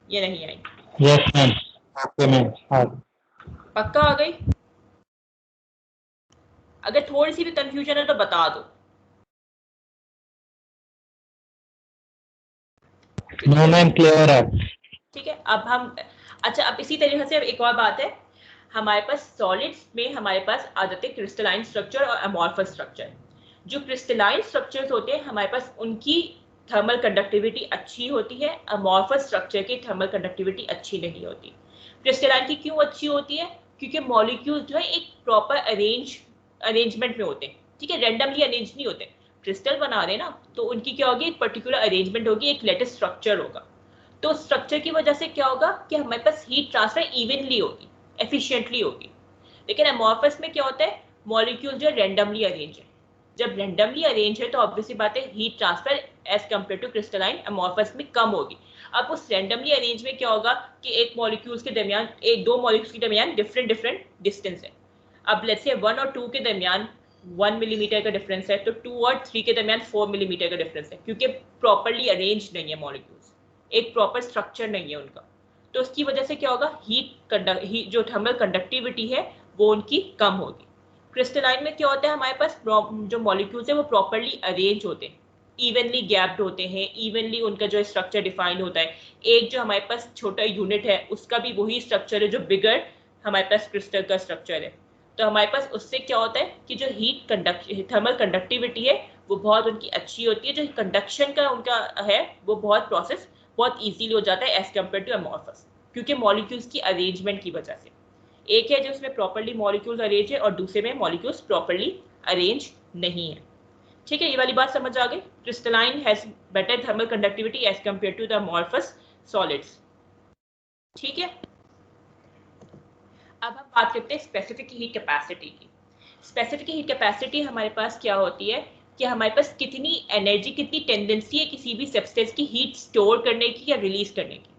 ये नहीं आई? Yes ma'am, okay ma'am. पक्का आ गई? अगर थोड़ी सी भी कंफ्यूजन है तो बता दो। नो मैम, क्लियर है। ठीक है, अब हम, अच्छा अब इसी तरीके से अब एक और बात है, हमारे पास सॉलिड्स में हमारे पास आ जाते हैं क्रिस्टलाइन स्ट्रक्चर और अमॉर्फस स्ट्रक्चर। जो क्रिस्टलाइन स्ट्रक्चर्स होते हैं हमारे पास, उनकी थर्मल कंडक्टिविटी अच्छी होती है, अमॉर्फस स्ट्रक्चर की थर्मल कंडक्टिविटी अच्छी नहीं होती। क्रिस्टलाइन की क्यों अच्छी होती है, क्योंकि मॉलिक्यूल जो है एक प्रॉपर अरेंजमेंट में होते हैं। ठीक है, रैंडमली अरेंज नहीं होते। क्रिस्टल बना रहे ना, तो उनकी क्या होगी, एक पर्टिकुलर अरेंजमेंट होगी, एक लेटेस्ट स्ट्रक्चर होगा। तो स्ट्रक्चर की वजह से क्या होगा कि हमारे पास हीट ट्रांसफर इवनली होगी, एफिशिएंटली होगी। लेकिन अमॉर्फस में क्या होता है, मॉलिक्यूल जो रैंडमली अरेंज है। जब रैंडमली अरेंज है तो ऑब्वियसली बात है, heat transfer as compare to crystalline amorphous में कम होगी। अब उस रैंडमली अरेंज में क्या होगा कि एक मॉलिक्यूल्स के दरमियान, एक दो मॉलिक्यूल्स के दरमियान डिफरेंट डिस्टेंस है। अब लेट्स से 1 और 2 के दरमियान 1 मिलीमीटर का डिफरेंस है, तो 2 और 3 के दरमियान 4 मिलीमीटर का डिफरेंस है, क्योंकि प्रॉपर्ली अरेंज नहीं है मॉलिक्यूल्स, एक प्रॉपर स्ट्रक्चर नहीं है उनका। तो उसकी वजह से क्या होगा, हीट जो थर्मल कंडक्टिविटी है वो उनकी कम होगी। क्रिस्टलाइन में क्या होता है, हमारे पास जो मॉलिक्यूल्स है वो प्रॉपर्ली अरेंज होते हैं, इवनली गैप्ड होते हैं, इवनली उनका जो स्ट्रक्चर डिफाइंड होता है। एक जो हमारे पास छोटा यूनिट है उसका भी वही स्ट्रक्चर है जो बिगर हमारे पास क्रिस्टल का स्ट्रक्चर है। तो हमारे पास उससे क्या होता है कि जो थर्मल कंडक्टिविटी है वो बहुत उनकी अच्छी होती है, जो कंडक्शन का उनका है वो बहुत प्रोसेस बहुत इजीली हो जाता है एज कम्पेयर टू अमॉर्फस, क्योंकि मॉलिक्यूल्स की अरेंजमेंट की वजह से। एक है जो उसमें प्रॉपर्ली मॉलिक्यूल्स अरेंज है और दूसरे में मॉलिक्यूल्स प्रॉपर्ली अरेंज नहीं है। ठीक है, ये वाली बात समझ आ गई। Crystalline has better thermal conductivity as compare to the amorphous solids. ठीक है, अब हम बात करते हैं स्पेसिफिक हीट कैपेसिटी की। स्पेसिफिक हीट कैपेसिटी हमारे पास क्या होती है कि हमारे पास कितनी एनर्जी, कितनी टेंडेंसी है किसी भी सब्सटेंस की हीट स्टोर करने की या रिलीज करने की।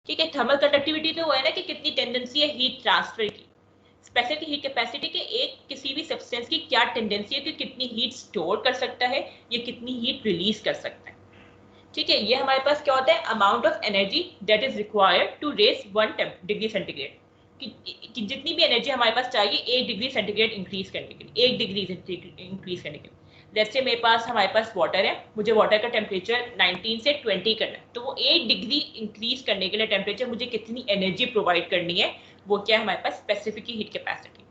ठीक है, थर्मल कंडक्टिविटी तो वो है ना कि कितनी टेंडेंसी है हीट ट्रांसफर की। स्पेसिफिक हीट कैपेसिटी के एक किसी भी सब्सटेंस की क्या टेंडेंसी है कि कितनी हीट स्टोर कर सकता है या कितनी हीट रिलीज कर सकता है। ठीक है, ये हमारे पास क्या होता है, amount of energy that is required to raise 1 degree centigrade, कि जितनी भी एनर्जी हमारे पास चाहिए 1 डिग्री सेंटीग्रेड इंक्रीज करने के लिए, 1 डिग्री इंक्रीज करने के लिए। जैसे मेरे पास, हमारे पास वाटर है, मुझे वाटर का टेम्परेचर 19 से 20 करना है, तो वो 1 डिग्री इंक्रीज करने के लिए टेम्परेचर मुझे कितनी एनर्जी प्रोवाइड करनी है, वो क्या है हमारे पास स्पेसिफिक हीट कैपेसिटी।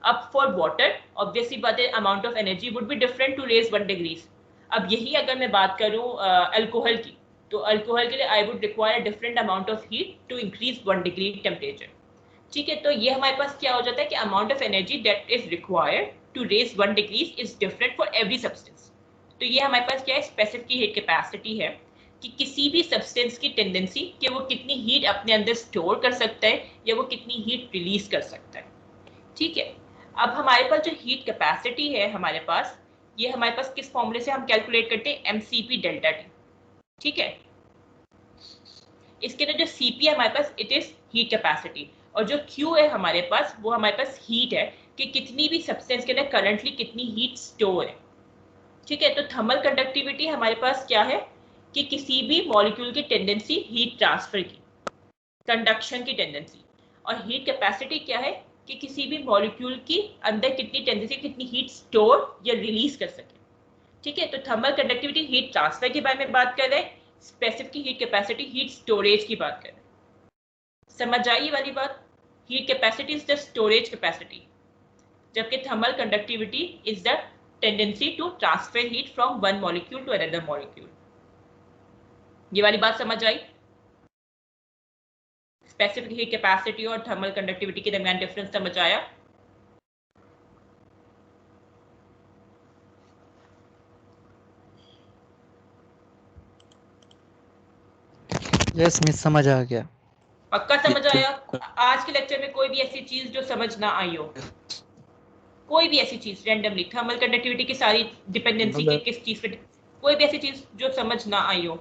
अब फॉर वाटर ऑब्वियसली बात है, amount of energy would be different to raise 1 degrees. अब यही अगर मैं बात करूं अल्कोहल की, तो अल्कोहल के लिए I would require different amount of heat to increase 1 degree temperature. ठीक है, तो ये हमारे पास क्या हो जाता है कि amount of energy that is required to raise 1 degrees is different for every substance. तो ये हमारे पास क्या है, स्पेसिफिक हीट कैपेसिटी है कि किसी भी सब्सटेंस की टेंडेंसी कि वो कितनी हीट अपने अंदर स्टोर कर सकता है या वो कितनी हीट रिलीज कर सकता है। ठीक है, अब हमारे पास जो हीट कैपेसिटी है हमारे पास, ये हमारे पास किस फॉर्मूले से हम कैलकुलेट करते हैं, mcp डेल्टा टी। ठीक है, इसके अंदर जो cp है हमारे पास, इट इज हीट कैपेसिटी, और जो q है हमारे पास वो हमारे पास हीट है कि कितनी भी सब्सटेंस के अंदर करंटली कितनी हीट स्टोर है। ठीक है, तो थर्मल कंडक्टिविटी हमारे पास क्या है कि किसी भी मॉलिक्यूल की टेंडेंसी हीट ट्रांसफर की, कंडक्शन की टेंडेंसी, और हीट कैपेसिटी क्या है कि किसी भी मॉलिक्यूल की अंदर कितनी टेंडेंसी, कितनी हीट स्टोर या रिलीज कर सके। ठीक है, तो थर्मल कंडक्टिविटी हीट ट्रांसफर के बारे में बात कर रहे हैं, specific heat capacity heat storage की बात कर रहे हैं। समझ आई वाली बात? Heat capacity is the storage capacity, जबकि thermal conductivity is the tendency to transfer heat from one molecule to another molecule. ये वाली बात समझ आई? स्पेसिफिक हीट कैपेसिटी और थर्मल कंडक्टिविटी के दरमियान डिफरेंस समझ आया? यस मिस, समझ आ गया। पक्का समझ आया? आज के लेक्चर में कोई भी ऐसी चीज जो समझ ना आई हो, कोई भी ऐसी चीज रैंडमली थर्मल कंडक्टिविटी की सारी डिपेंडेंसी के किस चीज पे, कोई भी ऐसी चीज जो समझ ना आई हो,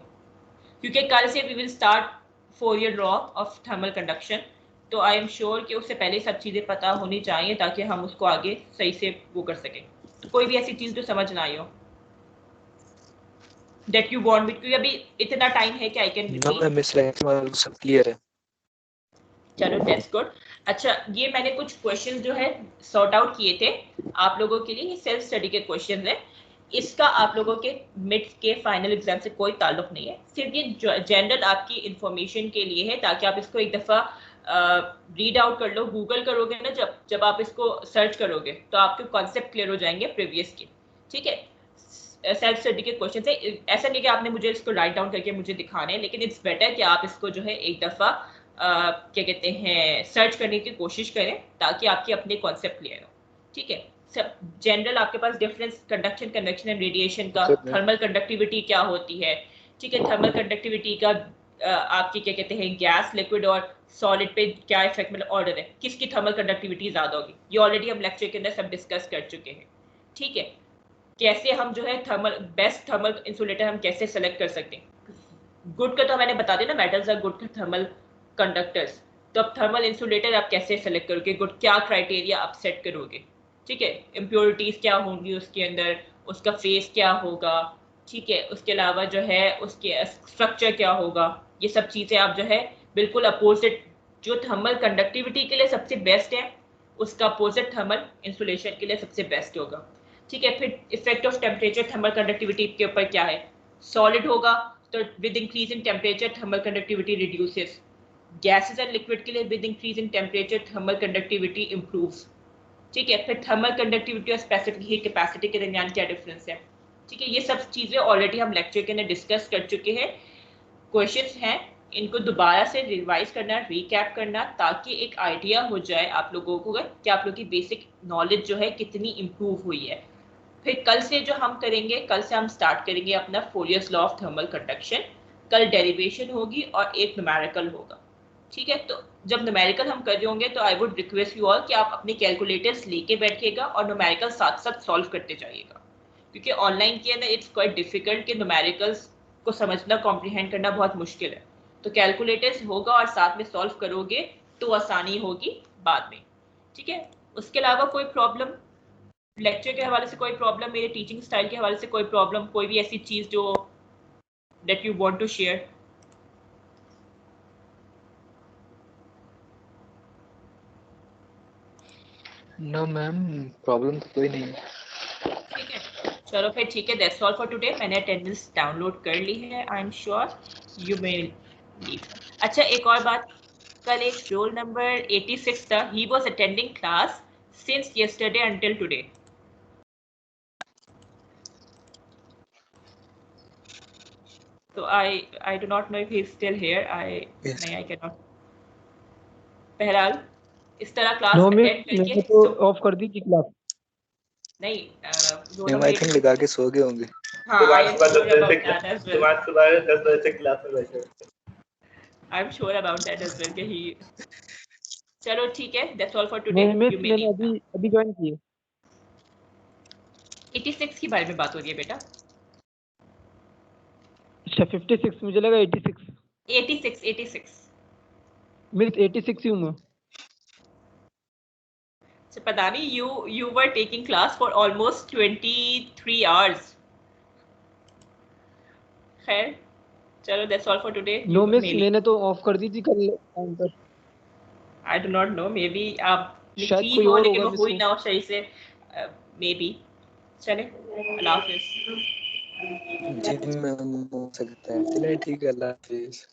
क्योंकि कल से वी विल स्टार्ट 4 ईयर रॉ ऑफ थर्मल कंडक्शन, तो आई एम श्योर कि उससे पहले सब चीजें पता होनी चाहिए ताकि हम उसको आगे सही से वो कर सकें। तो कोई भी ऐसी चीज जो समझ ना आई हो that you want me, क्योंकि अभी इतना टाइम है कि आई कैन मैं मिस रहे सब क्लियर है। चलो दैट्स गुड। अच्छा, ये मैंने कुछ क्वेश्चंस जो है सॉर्ट आउट किए थे आप लोगों के लिए, ये सेल्फ स्टडी के क्वेश्चंस हैं। इसका आप लोगों के मिड के फाइनल एग्जाम से कोई ताल्लुक नहीं है, सिर्फ ये जनरल आपकी इंफॉर्मेशन के लिए है ताकि आप इसको एक दफ़ा रीड आउट कर लो। गूगल करोगे ना, जब आप इसको सर्च करोगे तो आपके कॉन्सेप्ट क्लियर हो जाएंगे प्रीवियस के। ठीक है, सेल्फ स्टडी के क्वेश्चन है, ऐसा नहीं कि आपने मुझे इसको राइट डाउन करके मुझे दिखाने हैं, लेकिन इट्स बेटर कि आप इसको जो है एक दफ़ा क्या कहते हैं सर्च करने की कोशिश करें ताकि आपके अपने कॉन्सेप्ट क्लियर हो। ठीक है, सब जनरल आपके पास difference conduction, convection and radiation का, थर्मल कंडक्टिविटी क्या होती है। ठीक है, थर्मल कंडक्टिविटी का आपकी क्या कहते हैं गैस, लिक्विड और सॉलिड पे क्या इफेक्ट, मतलब ऑर्डर है किसकी थर्मल कंडक्टिविटी ज़्यादा होगी, ये ऑलरेडी हम लेक्चर के अंदर सब डिस्कस कर चुके हैं। ठीक है, कैसे हम जो है थर्मल बेस्ट थर्मल इंसुलेटर हम कैसे सेलेक्ट कर सकते हैं। गुड का तो मैंने बता दिया ना, metals are good thermal conductors, तो अब थर्मल इंसुलेटर आप कैसे सेलेक्ट करोगे, गुड क्या क्राइटेरिया आप सेट करोगे। ठीक है, इम्प्योरिटीज क्या होंगी उसके अंदर, उसका फेस क्या होगा, ठीक है, उसके अलावा जो है उसके स्ट्रक्चर क्या होगा, ये सब चीज़ें आप जो है बिल्कुल अपोजिट जो थर्मल कंडक्टिविटी के लिए सबसे बेस्ट है उसका अपोजिट थर्मल इंसुलेशन के लिए सबसे बेस्ट होगा। ठीक है, फिर effect of temperature thermal conductivity के ऊपर क्या है, सॉलिड होगा तो with increase in temperature thermal conductivity reduces, gases and liquid के लिए with increase in temperature thermal conductivity improves. ठीक है, फिर थर्मल कंडक्टिविटी और स्पेसिफिक हीट कैपेसिटी के दरमियान क्या डिफरेंस है। ठीक है, ये सब चीज़ें ऑलरेडी हम लेक्चर के अंदर डिस्कस कर चुके हैं। क्वेश्चंस हैं, इनको दोबारा से रिवाइज करना, रिकैप करना, ताकि एक आइडिया हो जाए आप लोगों को कि आप लोगों की बेसिक नॉलेज जो है कितनी इम्प्रूव हुई है। फिर कल से जो हम करेंगे, कल से हम स्टार्ट करेंगे अपना फोरियर्स लॉ ऑफ थर्मल कंडक्शन। कल डेरिवेशन होगी और एक न्यूमेरिकल होगा। ठीक है, तो जब न्यूमेरिकल हम कर रहे होंगे तो I would request you all कि आप अपने कैलकुलेटर्स लेके बैठिएगा और न्यूमेरिकल साथ साथ सॉल्व करते जाइएगा, क्योंकि ऑनलाइन के अंदर इट्स क्वाइट डिफिकल्ट कि न्यूमेरिकल्स को समझना, कॉम्प्रीहेंड करना बहुत मुश्किल है। तो कैलकुलेटर्स होगा और साथ में सॉल्व करोगे तो आसानी होगी बाद में। ठीक है, उसके अलावा कोई प्रॉब्लम लेक्चर के हवाले से, कोई प्रॉब्लम मेरे टीचिंग स्टाइल के हवाले से, कोई प्रॉब्लम, कोई भी ऐसी चीज़ जो that you want to share. No ma'am, problem तो कोई नहीं है। ठीक है, चलो फिर ठीक है, दैट्स ऑल फॉर टुडे। मैंने अटेंडेंस डाउनलोड कर ली है, I am sure you may leave. अच्छा, एक और बात, कल एक रोल नंबर 86 था, he was attending class since yesterday until today. So I do not know if he's still here. Yes. नहीं, I cannot. बहरहाल इस तरह क्लास नो मिस, अटेंड करके मैंने तो ऑफ कर दी थी क्लास। नहीं, roll ma'am number I think लगा के सो गए होंगे। हाँ, I am sure about that as well. सुबह 10 बजे से क्लास में बैठे। I'm sure about that as well कि he। चलो ठीक है, that's all for today. नहीं मिस, You may मैंने leave. अभी ज्वाइन की है। 86 के बारे में बात हो रही है बेटा। अच्छा 56, मुझे लगा 86। 86 मिस 86 ही हूँ मैं। so पता नहीं, you were taking class for almost 23 hours. खैर चलो, that's all for today. No You miss, may leave. मैंने तो ऑफ कर दी थी कल टाइम पर। I do not know, maybe आप शायद लिखी कोई हो और लेकिन होगा वो हुई मिस। ना हो सही से, maybe। चले, अल्लाह हाफिज़। जी मैम हो सकता है, चलिए ठीक है, अल्लाह हाफिज।